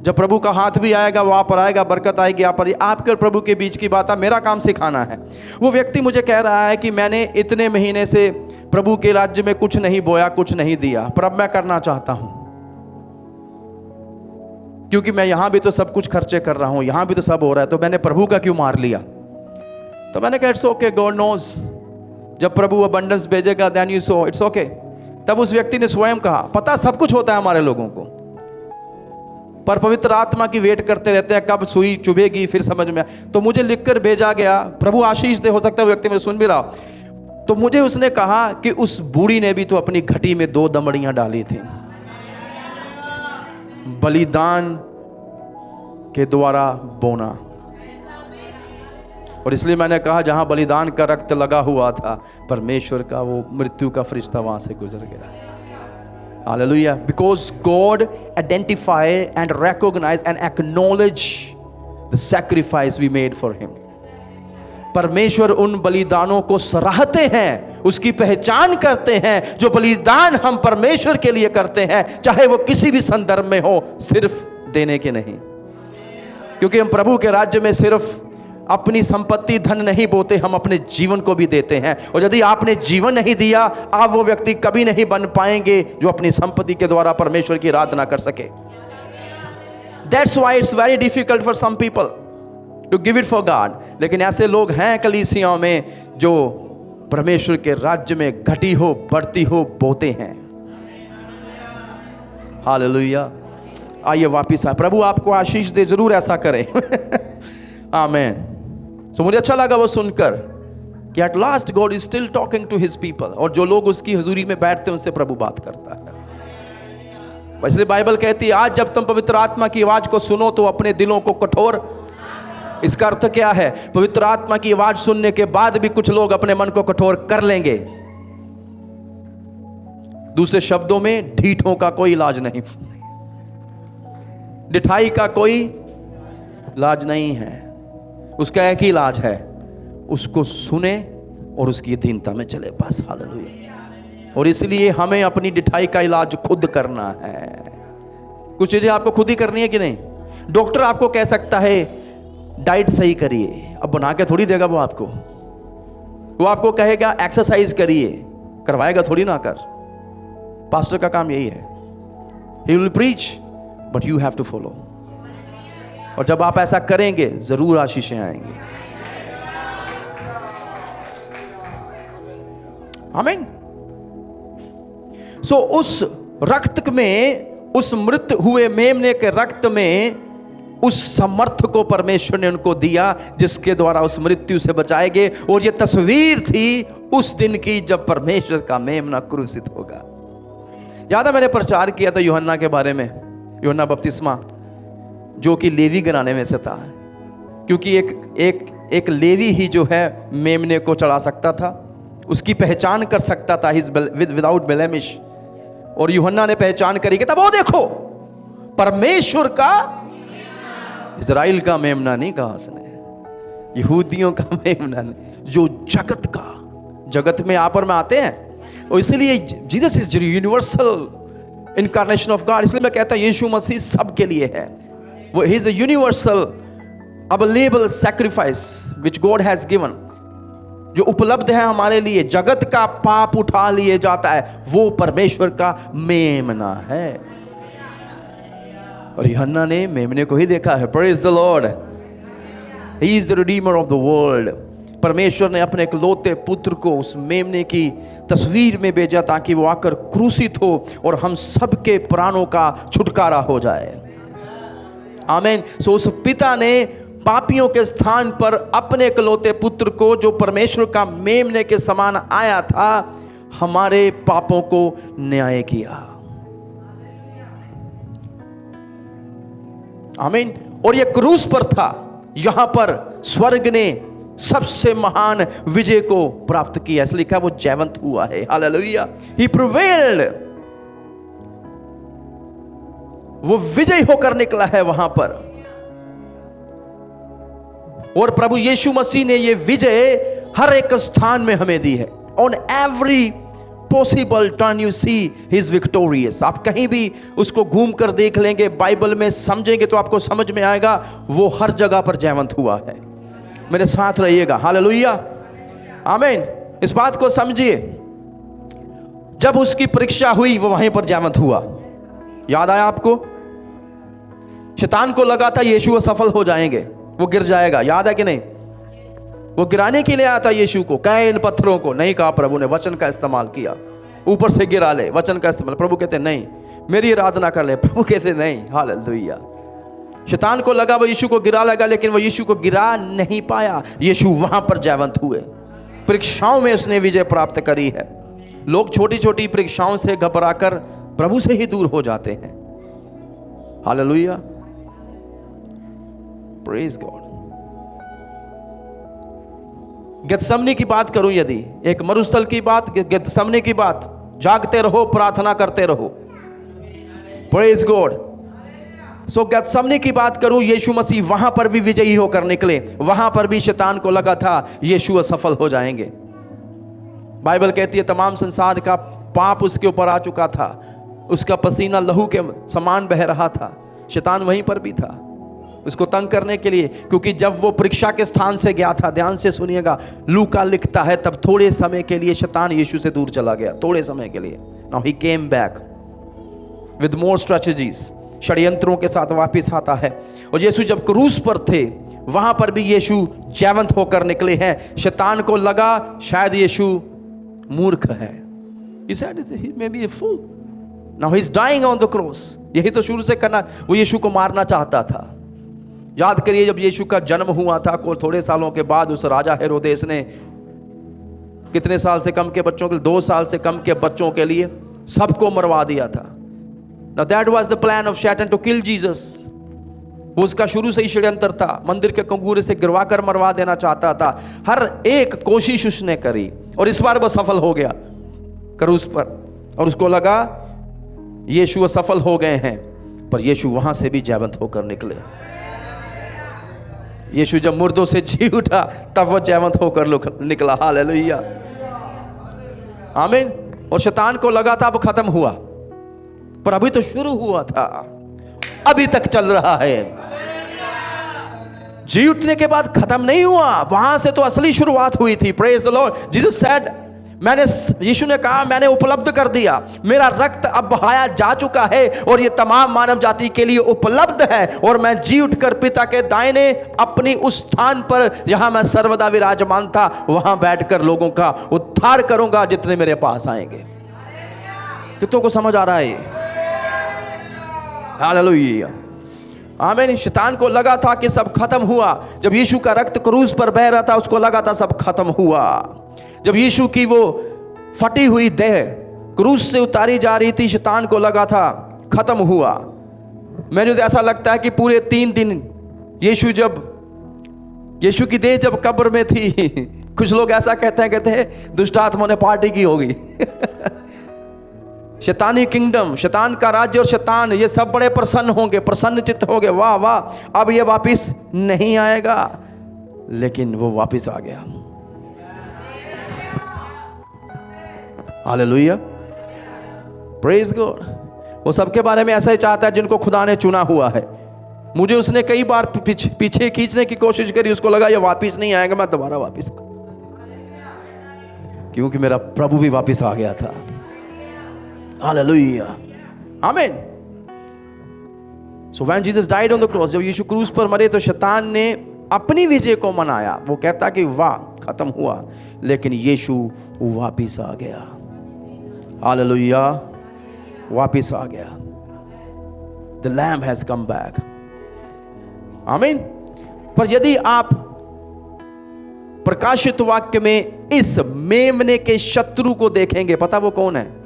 जब प्रभु का हाथ भी आएगा वो आप पर आएगा, बरकत आएगी आप पर। आपके और प्रभु के बीच की बात है, मेरा काम सिखाना है। वो व्यक्ति मुझे कह रहा है कि मैंने इतने महीने से प्रभु के राज्य में कुछ नहीं बोया, कुछ नहीं दिया, पर अब मैं करना चाहता हूँ, क्योंकि मैं यहाँ भी तो सब कुछ खर्चे कर रहा हूँ, यहाँ भी तो सब हो रहा है, तो मैंने प्रभु का क्यों मार लिया? तो मैंने कहा इट्स ओके, गॉड नोज। जब प्रभु अबंडेंस भेजेगा then you sow, it's okay. तब उस व्यक्ति ने स्वयं कहा, पता सब कुछ होता है हमारे लोगों को, पर पवित्र आत्मा की वेट करते रहते हैं कब सुई चुभेगी फिर समझ में। तो मुझे लिखकर भेजा गया, प्रभु आशीष दे, हो सकता है वो व्यक्ति मेरे सुन भी रहा। तो मुझे उसने कहा कि उस बूढ़ी ने भी तो अपनी घटी में 2 दमड़ियां डाली थी, बलिदान के द्वारा बोना। और इसलिए मैंने कहा जहां बलिदान का रक्त लगा हुआ था, परमेश्वर का वो मृत्यु का फरिश्ता वहां से गुजर गया। Hallelujah. Because God identify and recognise and acknowledge the sacrifice we made for him. परमेश्वर उन बलिदानों को सराहते हैं, उसकी पहचान करते हैं, जो बलिदान हम परमेश्वर के लिए करते हैं, चाहे वो किसी भी संदर्भ में हो, सिर्फ देने के नहीं। क्योंकि हम प्रभु के राज्य में सिर्फ अपनी संपत्ति धन नहीं बोते, हम अपने जीवन को भी देते हैं। और यदि आपने जीवन नहीं दिया, आप वो व्यक्ति कभी नहीं बन पाएंगे जो अपनी संपत्ति के द्वारा परमेश्वर की आराधना कर सके। That's why it's very difficult for some people to give it for God। लेकिन ऐसे लोग हैं कलीसियाओं में जो परमेश्वर के राज्य में घटी हो बढ़ती हो बोते हैं। हालेलुया। आइए वापिस आए, प्रभु आपको आशीष दे, जरूर ऐसा करें। आमीन। तो मुझे अच्छा लगा वो सुनकर कि at last God is still talking to his people, और जो लोग उसकी हुजूरी में बैठते हैं उनसे प्रभु बात करता है। इसलिए बाइबल कहती है, आज जब तुम पवित्र आत्मा की आवाज को सुनो तो अपने दिलों को कठोर। इसका अर्थ क्या है? पवित्र आत्मा की आवाज सुनने के बाद भी कुछ लोग अपने मन को कठोर कर लेंगे। दूसरे शब्दों में, ढीठों का कोई इलाज नहीं, डिठाई का कोई इलाज नहीं है। उसका एक ही इलाज है, उसको सुने और उसकी अधीनता में चले, बस। हालेलुया। और इसलिए हमें अपनी डिठाई का इलाज खुद करना है। कुछ चीजें आपको खुद ही करनी है कि नहीं? डॉक्टर आपको कह सकता है डाइट सही करिए, अब बना के थोड़ी देगा वो आपको। वो आपको कहेगा एक्सरसाइज करिए, करवाएगा थोड़ी ना कर। पास्टर का काम यही है, he will preach but you have to follow. और जब आप ऐसा करेंगे जरूर आशीषें आएंगी। आमीन। सो उस रक्त में, उस मृत हुए मेमने के रक्त में उस समर्थ को परमेश्वर ने उनको दिया जिसके द्वारा उस मृत्यु से बचाए गए। और यह तस्वीर थी उस दिन की जब परमेश्वर का मेमना क्रूसित होगा। याद है मैंने प्रचार किया था यूहन्ना के बारे में, यूहन्ना बपतिस्मा, जो कि लेवी घराने में से था। क्योंकि एक लेवी ही जो है मेमने को चढ़ा सकता था, उसकी पहचान कर सकता था, विदाउट ब्लेमिश। और यूहन्ना ने पहचान करी कि तब वो देखो परमेश्वर का, इजराइल का मेमना नहीं कहा उसने, यहूदियों का मेमना नहीं, जो जगत में आप और में आते हैं। और इसलिए Jesus is universal incarnation of God. इसलिए मैं कहता हूं यीशु मसीह सबके लिए है। वो he is a universal available sacrifice which God has given, जो उपलब्ध है हमारे लिए। जगत का पाप उठा लिए जाता है, वो परमेश्वर का मेमना है। और यूहन्ना ने मेमने को ही देखा है। Praise the Lord, he is the Redeemer of the world. परमेश्वर ने अपने इकलौते पुत्र को उस मेमने की तस्वीर में भेजा ताकि वो आकर क्रूसित हो और हम सबके प्राणों का छुटकारा हो जाए। आमीन। सो उस पिता ने पापियों के स्थान पर अपने इकलौते पुत्र को, जो परमेश्वर का मेमने के समान आया था, हमारे पापों को न्याय किया। आमीन। और ये क्रूस पर था, यहां पर स्वर्ग ने सबसे महान विजय को प्राप्त किया। इसलिए लिखा वो जयवंत हुआ है। हालेलुया। ही प्रिवेल्ड, वो विजय होकर निकला है वहां पर। और प्रभु यीशु मसीह ने ये विजय हर एक स्थान में हमें दी है। On every possible turn you see he is victorious. आप कहीं भी उसको घूम कर देख लेंगे, बाइबल में समझेंगे तो आपको समझ में आएगा वो हर जगह पर जयवंत हुआ है। मेरे साथ रहिएगा। हालेलुया। आमीन। इस बात को समझिए, जब उसकी परीक्षा हुई वो वहीं पर जयवंत हुआ। याद आया आपको? शैतान को लगा था यीशु असफल हो जाएंगे, वो गिर जाएगा। याद है कि नहीं? वो गिराने के लिए आया था यीशु को, कहे इन पत्थरों को, नहीं कहा प्रभु ने, वचन का इस्तेमाल किया। ऊपर से गिरा ले, वचन का इस्तेमाल। प्रभु कहते नहीं, मेरी आराधना कर ले। प्रभु कहते नहीं, हालेलुया। शैतान को लगा वो यीशु को गिरा लगा, लेकिन वो यीशु को गिरा नहीं पाया। यीशु वहां पर जयवंत हुए, परीक्षाओं में उसने विजय प्राप्त करी है। लोग छोटी छोटी परीक्षाओं से घबराकर प्रभु से ही दूर हो जाते हैं। Hallelujah, praise God. गेतसमनी की बात करूं, यदि एक मरुस्थल की बात, गेतसमनी की बात, जागते रहो, प्रार्थना करते रहो। Praise God. सो गेतसमनी की बात करूं, यीशु मसीह वहां पर भी विजयी होकर निकले। वहां पर भी शैतान को लगा था यीशु असफल हो जाएंगे। बाइबल कहती है तमाम संसार का पाप उसके ऊपर आ चुका था, उसका पसीना लहू के समान बह रहा था। शैतान वहीं पर भी था उसको तंग करने के लिए, क्योंकि जब वो परीक्षा के स्थान से गया था, ध्यान से सुनिएगा, लूका लिखता है तब थोड़े समय के लिए शैतान यीशु से दूर चला गया, थोड़े समय के लिए। Now he came back with more strategies, षड्यंत्रों के साथ वापस आता है। और यीशु जब क्रूस पर थे, वहां पर भी यीशु जयवंत होकर निकले हैं। शैतान को लगा शायद यीशु मूर्ख है, he said he may be a fool, now he's dying on the cross। यही तो शुरू से करना, वो यीशु को मारना चाहता था। याद करिए जब यीशु का जन्म हुआ था, को थोड़े सालों के बाद उस राजा हेरोदेस ने कितने साल से कम के बच्चों के लिए, 2 साल से कम के बच्चों के लिए सबको मरवा दिया था। Now that was the plan of Satan to kill Jesus। वो उसका शुरू से ही षड्यंत्र था, मंदिर के कंगूरे से गिरवा कर मरवा देना चाहता था। हर एक कोशिश उसने करी और इस बार वो सफल हो गया क्रूस पर। और उसको लगा यीशु असफल हो गए हैं, पर यीशु वहां से भी जयवंत होकर निकले। यीशु जब मुर्दों से जी उठा तब वो जयवंत होकर निकला। हालेलुया, आमीन। और शैतान को लगा था अब खत्म हुआ, पर अभी तो शुरू हुआ था, अभी तक चल रहा है। जी उठने के बाद खत्म नहीं हुआ, वहां से तो असली शुरुआत हुई थी। Praise the Lord. Jesus said, Yeshu ने कहा मैंने उपलब्ध कर दिया, मेरा रक्त अब बहाया जा चुका है और ये तमाम मानव जाति के लिए उपलब्ध है। और मैं जी उठकर पिता के दाहिने अपनी उस स्थान पर जहां मैं सर्वदा विराजमान था, वहां बैठकर लोगों का उद्धार करूंगा जितने मेरे पास आएंगे। कितनों को समझ आ रहा है? हालेलुया, आमीन। शैतान को लगा था कि सब खत्म हुआ। जब यीशु का रक्त क्रूस पर बह रहा था, उसको लगा था सब खत्म हुआ। जब यीशु की वो फटी हुई देह क्रूस से उतारी जा रही थी, शैतान को लगा था खत्म हुआ। मुझे तो ऐसा लगता है कि पूरे 3 दिन यीशु की देह जब कब्र में थी, कुछ लोग ऐसा कहते हैं दुष्ट आत्मा ने पार्टी की होगी। शैतानी किंगडम, शैतान का राज्य और शैतान, ये सब बड़े प्रसन्न होंगे, प्रसन्न चित्त होंगे, वाह वाह अब ये वापिस नहीं आएगा। लेकिन वो वापिस आ गया। Hallelujah, praise God. वो सबके बारे में ऐसा ही चाहता है जिनको खुदा ने चुना हुआ है। मुझे उसने कई बार पीछे खींचने की कोशिश करी, उसको लगा ये वापिस नहीं आएगा, मैं दोबारा वापिस, क्योंकि मेरा प्रभु भी वापिस आ गया था। Hallelujah, amen. So when Jesus died on the cross, जब यीशु क्रूस पर मरे तो शैतान ने अपनी विजय को मनाया। वो कहता कि वाह खत्म हुआ, लेकिन यीशु वापिस आ गया। हालेलुया, वापिस आ गया। The lamb has come back, आमीन। पर यदि आप प्रकाशित वाक्य में इस मेमने के शत्रु को देखेंगे, पता वो कौन है?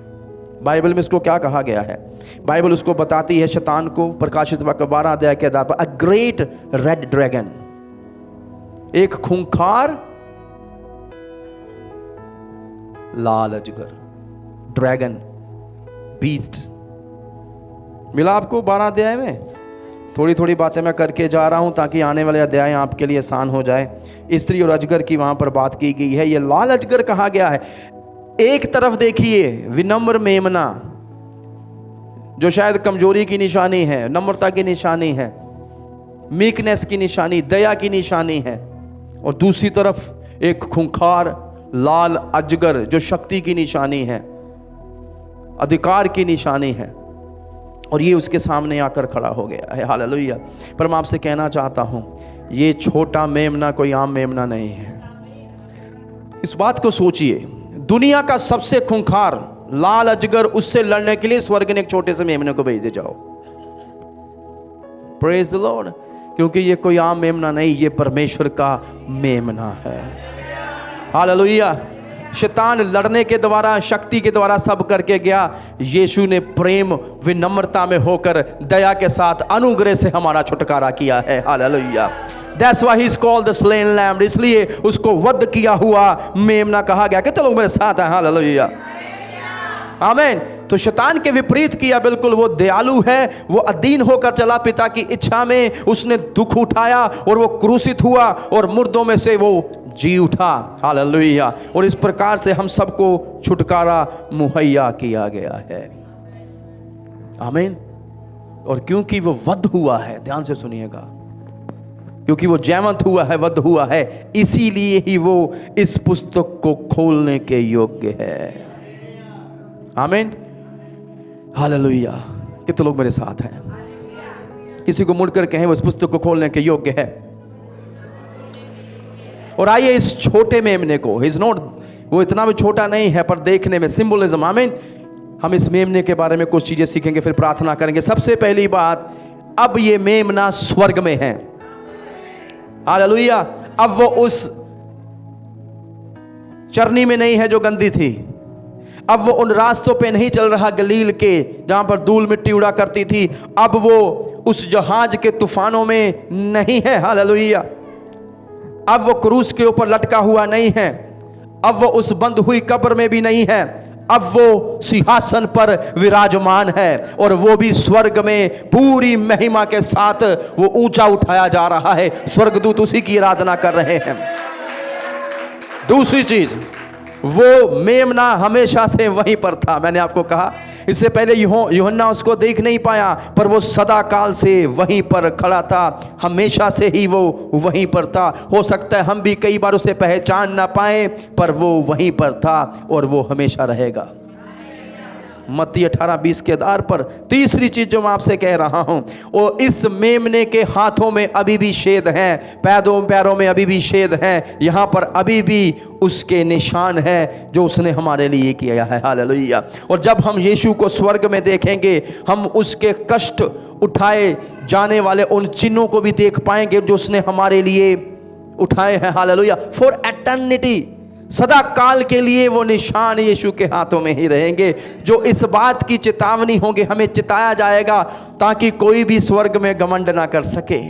बाइबल में इसको क्या कहा गया है? बाइबल उसको बताती है शैतान को, प्रकाशित वाक्य 12 अध्याय के आधार पर, अ ग्रेट रेड ड्रैगन, एक खूंखार लाल अजगर, ड्रैगन, बीस्ट। मिला आपको 12 अध्याय में? थोड़ी थोड़ी बातें मैं करके जा रहा हूं ताकि आने वाले अध्याय आपके लिए आसान हो जाए। स्त्री और अजगर की वहां पर बात की गई है। यह लाल अजगर कहा गया है। एक तरफ देखिए विनम्र मेमना, जो शायद कमजोरी की निशानी है, नम्रता की निशानी है, मीकनेस की निशानी, दया की निशानी है। और दूसरी तरफ एक खूंखार लाल अजगर, जो शक्ति की निशानी है, अधिकार की निशानी है। और ये उसके सामने आकर खड़ा हो गया है। हालेलुया। पर मैं आपसे कहना चाहता हूं, ये छोटा मेमना कोई आम मेमना नहीं है। इस बात को सोचिए, दुनिया का सबसे खूंखार लाल अजगर, उससे लड़ने के लिए स्वर्ग ने एक छोटे से मेमने को भेज दे, जाओ। Praise the Lord. क्योंकि ये कोई आम मेमना नहीं, ये परमेश्वर का मेमना है। हालेलुया। शैतान लड़ने के द्वारा, शक्ति के द्वारा सब करके गया। यीशु ने प्रेम विनम्रता में होकर दया के साथ अनुग्रह से हमारा छुटकारा किया है। Hallelujah. That's why he's called the slain lamb। इसलिए उसको वध किया हुआ मेमना कहा गया। कितने लोग मेरे साथ हैं? हालेलुया, आमीन। तो शैतान के विपरीत किया, बिल्कुल। वो दयालु है, वो अधीन होकर चला पिता की इच्छा में। उसने दुख उठाया और वो क्रूसित हुआ और मुर्दों में से वो जी उठा। हालेलुया। और इस प्रकार से हम सबको छुटकारा मुहैया किया गया है। आमीन। और क्योंकि वो वध हुआ है, ध्यान से सुनिएगा, क्योंकि वो जयवंत हुआ है, वध हुआ है, इसीलिए ही वो इस पुस्तक को खोलने के योग्य है। आमीन। हालेलुया। कितने लोग मेरे साथ हैं? किसी को मुड़कर कहें वो इस पुस्तक को खोलने के योग्य है। और आइए इस छोटे मेमने को, इज नॉट, वो इतना भी छोटा नहीं है, पर देखने में सिंबलिज्म। आमीन। हम इस मेमने के बारे में कुछ चीजें सीखेंगे, फिर प्रार्थना करेंगे। सबसे पहली बात, अब ये मेमना स्वर्ग में है। हालेलुया। अब वो उस चरनी में नहीं है जो गंदी थी। अब वो उन रास्तों पे नहीं चल रहा गलील के, जहां पर धूल मिट्टी उड़ा करती थी। अब वो उस जहाज के तूफानों में नहीं है। हालेलुया। अब वो क्रूस के ऊपर लटका हुआ नहीं है। अब वो उस बंद हुई कब्र में भी नहीं है। अब वो सिंहासन पर विराजमान है, और वो भी स्वर्ग में पूरी महिमा के साथ वो ऊंचा उठाया जा रहा है। स्वर्गदूत उसी की आराधना कर रहे हैं। दूसरी चीज, वो मेमना हमेशा से वहीं पर था। मैंने आपको कहा, इससे पहले यूहन्ना उसको देख नहीं पाया, पर वो सदा काल से वहीं पर खड़ा था। हमेशा से ही वो वहीं पर था। हो सकता है हम भी कई बार उसे पहचान ना पाए, पर वो वहीं पर था और वो हमेशा रहेगा। मत्ती 18:20 के आधार पर तीसरी चीज जो मैं आपसे कह रहा हूं, वो इस मेमने के हाथों में अभी भी छेद हैं, पैरों में अभी भी छेद हैं। यहां पर अभी भी उसके निशान हैं जो उसने हमारे लिए किया है। हालेलुया। और जब हम यीशु को स्वर्ग में देखेंगे, हम उसके कष्ट उठाए जाने वाले उन चिन्हों को भी देख पाएंगे जो उसने हमारे लिए उठाए हैं। हालेलुया। फॉर एटर्निटी, सदा काल के लिए वो निशान यीशु के हाथों में ही रहेंगे, जो इस बात की चेतावनी होंगे, हमें चिताया जाएगा ताकि कोई भी स्वर्ग में घमंड ना कर सके,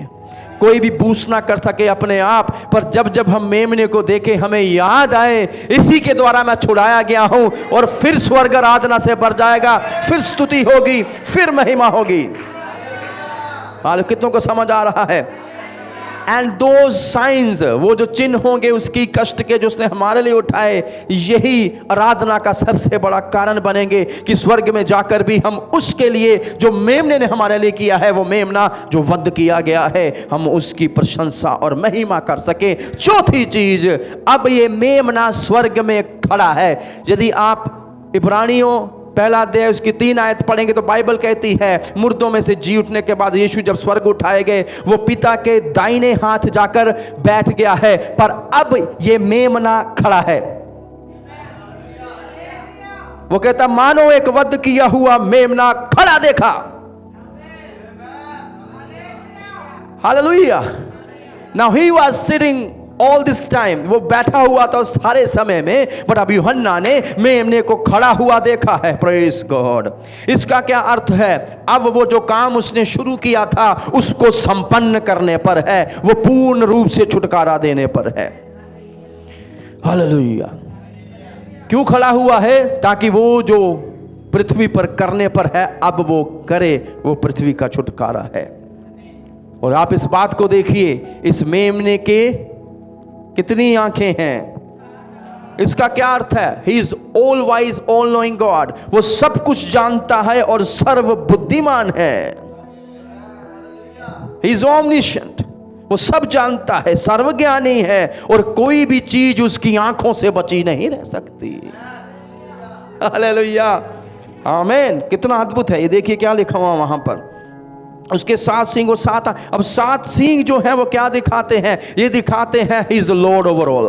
कोई भी बूस्ट ना कर सके अपने आप पर। जब जब हम मेमने को देखें, हमें याद आए इसी के द्वारा मैं छुड़ाया गया हूं, और फिर स्वर्ग आराधना से भर जाएगा, फिर स्तुति होगी, फिर महिमा होगी। हाल कितनों को समझ आ रहा है? एंड दोज साइंस, वो जो चिन्ह होंगे उसकी कष्ट के जो उसने हमारे लिए उठाए, यही आराधना का सबसे बड़ा कारण बनेंगे कि स्वर्ग में जाकर भी हम उसके लिए जो मेमने ने हमारे लिए किया है, वो मेमना जो वध किया गया है, हम उसकी प्रशंसा और महिमा कर सके। चौथी चीज, अब ये मेमना स्वर्ग में खड़ा है। यदि आप इब्रानियों पहला अध्याय उसकी 3 आयत पढ़ेंगे तो बाइबल कहती है, मुर्दों में से जी उठने के बाद यीशु जब स्वर्ग उठाए गए, वो पिता के दाहिने हाथ जाकर बैठ गया है। पर अब ये मेमना खड़ा है। वो कहता, मानो एक वध किया हुआ मेमना खड़ा देखा। Hallelujah. Now he was sitting all this time, वो बैठा हुआ था सारे समय में, बट अब यूहन्ना ने मेमने को खड़ा हुआ देखा है। Praise God. इसका क्या अर्थ है? अब वो जो काम उसने शुरू किया था उसको संपन्न करने पर है, वो पूर्ण रूप से छुटकारा देने पर है। हालेलुया। क्यों खड़ा हुआ है? ताकि वो जो पृथ्वी पर करने पर है, अब वो करे, वो पृथ्वी का छुटकारा है। और आप इस बात को देखिए, इस मेमने के कितनी आंखें हैं? इसका क्या अर्थ है? He is all wise, all knowing God. वो सब कुछ जानता है और सर्व बुद्धिमान है। ही इज ओमनिशेंट, वो सब जानता है, सर्वज्ञानी है, और कोई भी चीज उसकी आंखों से बची नहीं रह सकती। हालेलुया। आमीन। कितना अद्भुत है ये। देखिए क्या लिखा हुआ वहां पर, उसके 7 सींग और 7। अब 7 सींग जो है वो क्या दिखाते हैं? ये दिखाते हैं he is the Lord over all,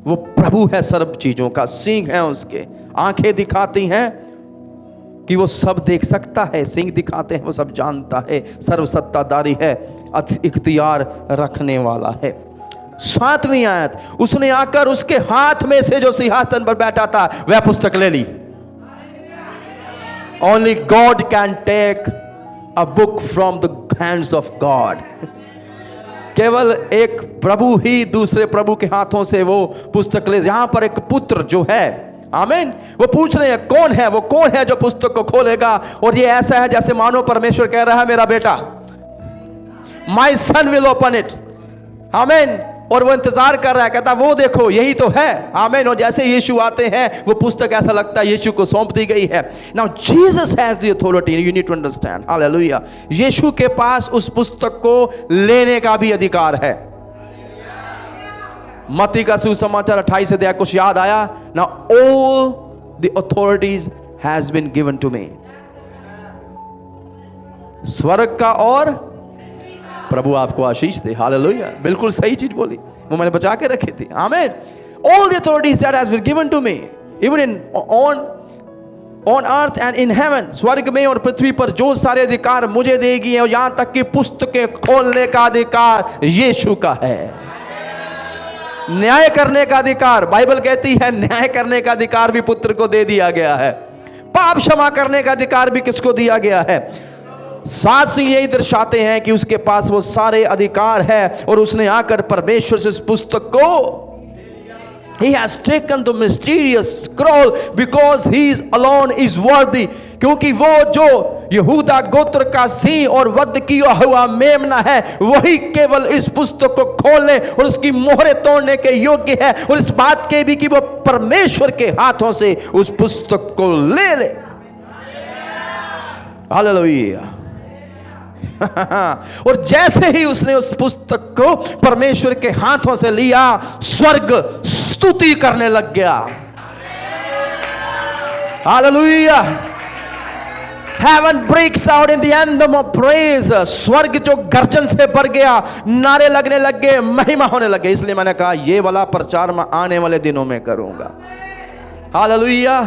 वो प्रभु है सर्व चीजों का। सींग है उसके, आंखें दिखाती हैं कि वो सब देख सकता है, सींग दिखाते हैं वो सब जानता है, सर्वसत्ताधारी है, इख्तियार रखने वाला है। 7वीं आयत, उसने आकर उसके हाथ में से जो सिंहासन पर बैठा था वह पुस्तक ले ली। Only God can take a book from the hands of God. केवल एक प्रभु ही दूसरे प्रभु के हाथों से वो पुस्तक ले। यहां पर एक पुत्र जो है, आमीन, वो पूछ रहे हैं कौन है, वो कौन है जो पुस्तक को खोलेगा। और ये ऐसा है जैसे मानो परमेश्वर कह रहा है मेरा बेटा, माई सन विल ओपन इट, आमीन। और वो इंतजार कर रहा है, कहता वो देखो यही तो है, आमीन। और जैसे यीशु आते हैं वो पुस्तक ऐसा लगता है यीशु को सौंप दी गई है। Now Jesus has the authority, you need to understand, hallelujah. Yeshu के पास उस पुस्तक को लेने का भी अधिकार है। मत्ती का सुसमाचार 28 अध्याय, कुछ याद आया ना, all the authorities has been given to me. स्वर्ग का और प्रभु आपको आशीष दे, हालेलुया। बिल्कुल सही चीज बोली, वो मैंने बचा के रखी थी, आमीन। All the authorities that has been given to me, even in on earth and in heaven, स्वर्ग में और पृथ्वी पर जो सारे अधिकार मुझे देगी, और यहां तक कि पुस्तकें खोलने का अधिकार यीशु का है। न्याय करने का अधिकार, बाइबल कहती है न्याय करने का अधिकार भी पुत्र को दे दिया गया है। पाप क्षमा करने का अधिकार भी किसको दिया गया है? साथ से यही दर्शाते हैं कि उसके पास वो सारे अधिकार है, और उसने आकर परमेश्वर से इस पुस्तक को, He has taken the mysterious scroll because he alone is worthy, क्योंकि वो जो यहूदा गोत्र का सिंह और वध किया हुआ मेमना है वही केवल इस पुस्तक को खोलने और उसकी मोहरें तोड़ने के योग्य है, और इस बात के भी कि वो परमेश्वर के हाथों से उस पुस्तक को ले ले। हालेलुया। और जैसे ही उसने उस पुस्तक को परमेश्वर के हाथों से लिया, स्वर्ग स्तुति करने लग गया। Hallelujah. Heaven breaks out in the anthem of praise. स्वर्ग जो गर्जन से भर गया, नारे लगने लग गए, महिमा होने लगे। इसलिए मैंने कहा ये वाला प्रचार मैं आने वाले दिनों में करूंगा। हालेलुया।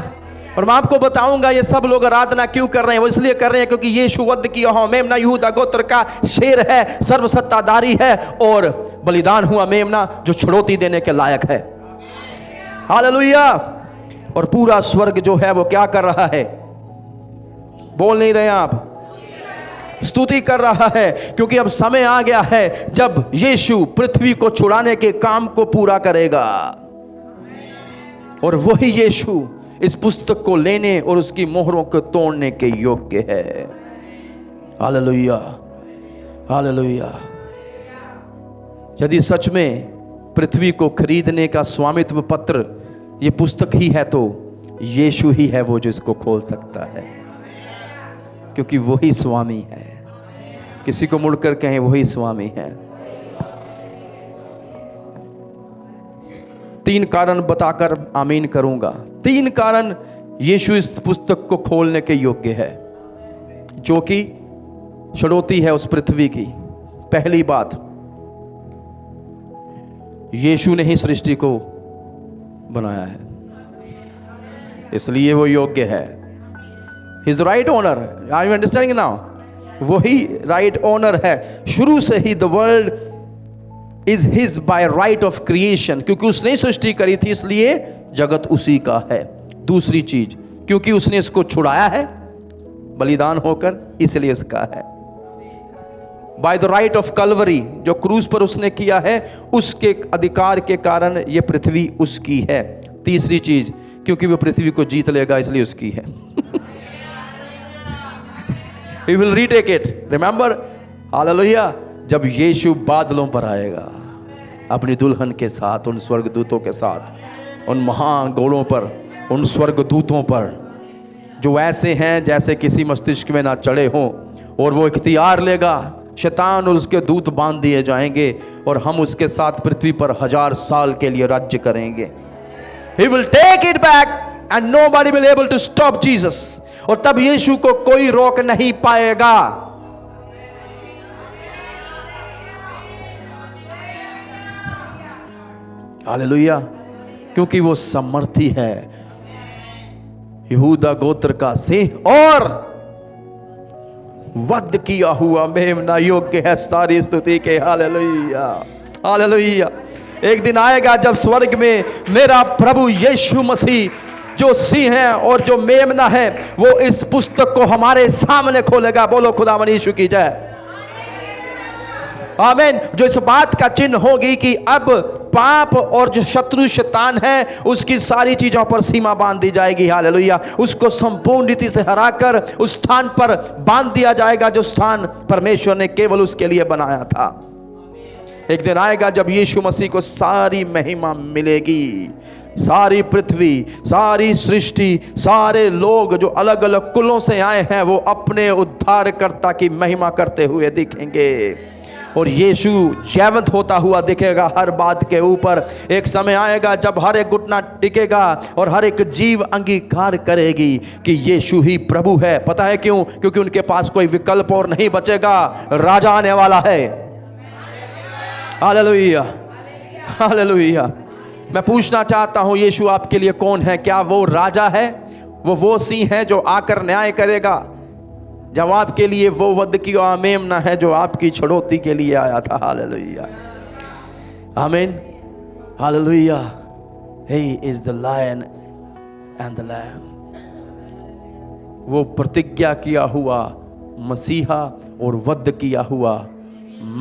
और मैं आपको बताऊंगा ये सब लोग आराधना क्यों कर रहे हैं। वो इसलिए कर रहे हैं क्योंकि यीशु वध किया हुआ मेमना यहूदा गोत्र का शेर है, सर्वसत्ताधारी है, और बलिदान हुआ मेमना जो छुड़ौती देने के लायक है। हालेलुया। और पूरा स्वर्ग जो है वो क्या कर रहा है? बोल नहीं रहे आप? स्तुति कर रहा है, क्योंकि अब समय आ गया है जब यीशु पृथ्वी को छुड़ाने के काम को पूरा करेगा, और वही यीशु इस पुस्तक को लेने और उसकी मोहरों को तोड़ने के योग्य है। Hallelujah, hallelujah. यदि सच में पृथ्वी को खरीदने का स्वामित्व पत्र ये पुस्तक ही है, तो यीशु ही है वो जो इसको खोल सकता है, क्योंकि वही स्वामी है। किसी को मुड़कर कहें वही स्वामी है। 3 कारण बताकर आमीन करूंगा। 3 कारण यीशु इस पुस्तक को खोलने के योग्य है, जो कि छुड़ौती है उस पृथ्वी की। पहली बात, यीशु ने ही सृष्टि को बनाया है, इसलिए वो योग्य है। He is the right owner. Are you understanding now? वही राइट ओनर है। शुरू से ही the world is his by right of creation, क्योंकि उसने ही सृष्टि करी थी, इसलिए जगत उसी का है। दूसरी चीज, क्योंकि उसने इसको छुड़ाया है बलिदान होकर, इसलिए इसका है। By the right of Calvary, जो क्रूज पर उसने किया है, उसके अधिकार के कारण ये पृथ्वी उसकी है। तीसरी चीज, क्योंकि वो पृथ्वी को जीत लेगा, इसलिए उसकी है। He will retake it. Remember? Hallelujah. जब यीशु बादलों पर आएगा अपनी दुल्हन के साथ, उन स्वर्गदूतों के साथ, उन महान घोड़ों पर, उन स्वर्गदूतों पर जो ऐसे हैं जैसे किसी मस्तिष्क में ना चढ़े हों, और वो इख्तियार लेगा। शैतान और उसके दूत बांध दिए जाएंगे, और हम उसके साथ पृथ्वी पर 1000 साल के लिए राज्य करेंगे। He will take it back and nobody will able to stop Jesus. और तब यीशु को कोई रोक नहीं पाएगा। हालेलुया। क्योंकि वो समर्थी है। यहूदा गोत्र का सिंह और वध किया हुआ मेमना योग्य है सारी स्तुति के। Hallelujah, hallelujah. एक दिन आएगा जब स्वर्ग में मेरा प्रभु यीशु मसीह जो सिंह है और जो मेमना है वो इस पुस्तक को हमारे सामने खोलेगा। बोलो खुदावन यीशु की जय। आमीन। जो इस बात का चिन्ह होगी कि अब पाप और जो शत्रु शैतान है उसकी सारी चीजों पर सीमा बांध दी जाएगी। हालेलुया। उसको संपूर्ण रीति से हराकर उस स्थान पर बांध दिया जाएगा जो स्थान परमेश्वर ने केवल उसके लिए बनाया था। एक दिन आएगा जब यीशु मसीह को सारी महिमा मिलेगी। सारी पृथ्वी, सारी सृष्टि, सारे लोग जो अलग अलग कुलों से आए हैं वो अपने उद्धारकर्ता की महिमा करते हुए दिखेंगे और यीशु जयवंत होता हुआ दिखेगा हर बात के ऊपर। एक समय आएगा जब हर एक घुटना टिकेगा और हर एक जीव अंगीकार करेगी कि यीशु ही प्रभु है। पता है क्यों? क्योंकि उनके पास कोई विकल्प और नहीं बचेगा। राजा आने वाला है। Hallelujah, hallelujah. मैं पूछना चाहता हूं यीशु आपके लिए कौन है? क्या वो राजा है? वो सिंह है जो आकर न्याय करेगा? जवाब के लिए वो वध की मेमना है जो आपकी छड़ौती के लिए आया था। हालेलुया, आमीन, hallelujah. He is the lion and the lamb। वो प्रतिज्ञा किया हुआ मसीहा और वध किया हुआ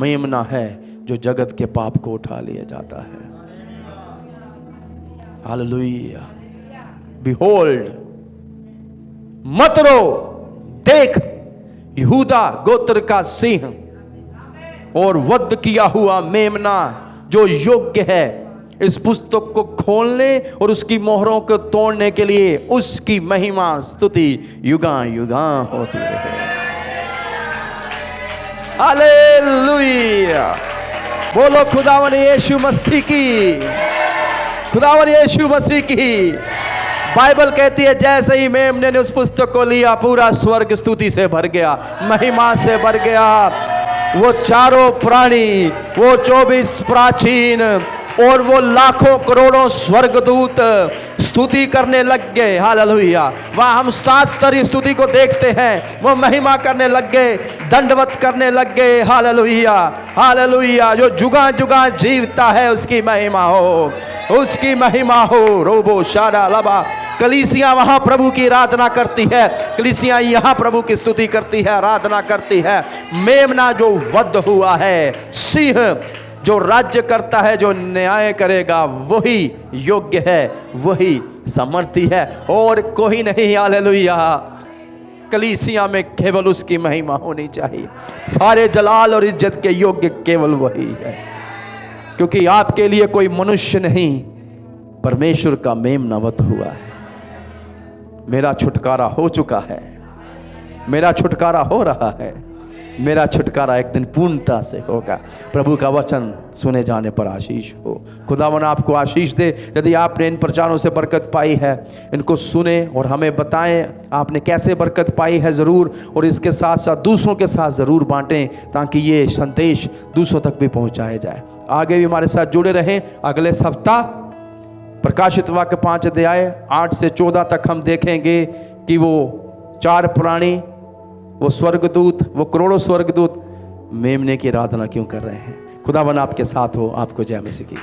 मेमना है जो जगत के पाप को उठा लिया जाता है। हालेलुया। Behold, मत रो, देख यहूदा गोत्र का सिंह और वध किया हुआ मेमना जो योग्य है इस पुस्तक को खोलने और उसकी मोहरों को तोड़ने के लिए। उसकी महिमा स्तुति युगां युगां होती रहे। हालेलुया। बोलो खुदावन यीशु मसीह की, खुदावन यीशु मसीह की। बाइबल कहती है जैसे ही मेमने ने उस पुस्तक को लिया पूरा स्वर्ग स्तुति से भर गया, महिमा से भर गया। वो चारों प्राणी, वो 24 प्राचीन और वो लाखों करोड़ों स्वर्गदूत स्तुति करने लग गए। हालेलुया। वहाँ हम 7 स्तरीय स्तुति को देखते हैं। वो महिमा करने लग गए, दंडवत करने लग गए। Hallelujah, hallelujah. जो जुगा जुगा जीवता है उसकी महिमा हो, उसकी महिमा हो। रोबो शारा लबा। कलीसिया वहां प्रभु की आराधना करती है, कलीसिया यहाँ प्रभु की स्तुति करती है, आराधना करती है। मेमना जो वध हुआ है, सिंह जो राज्य करता है, जो न्याय करेगा, वही योग्य है, वही समर्थी है और कोई नहीं। हालेलुया। कलीसिया में केवल उसकी महिमा होनी चाहिए। सारे जलाल और इज्जत के योग्य केवल वही है, क्योंकि आपके लिए कोई मनुष्य नहीं, परमेश्वर का मेमना वध हुआ है। मेरा छुटकारा हो चुका है, मेरा छुटकारा हो रहा है, मेरा छुटकारा एक दिन पूर्णता से होगा। प्रभु का वचन सुने जाने पर आशीष हो। खुदावन आपको आशीष दे। यदि आपने इन प्रचारों से बरकत पाई है, इनको सुने और हमें बताएं आपने कैसे बरकत पाई है ज़रूर, और इसके साथ साथ दूसरों के साथ ज़रूर बांटें ताकि ये संदेश दूसरों तक भी पहुंचाया जाए। आगे भी हमारे साथ जुड़े रहें। अगले सप्ताह प्रकाशित वाक्य 5 अध्याय 8 से 14 तक हम देखेंगे कि वो 4 प्राणी, वो स्वर्गदूत, वो करोड़ों स्वर्गदूत मेमने की आराधना क्यों कर रहे हैं। खुदावन आपके साथ हो। आपको जय मसीह की।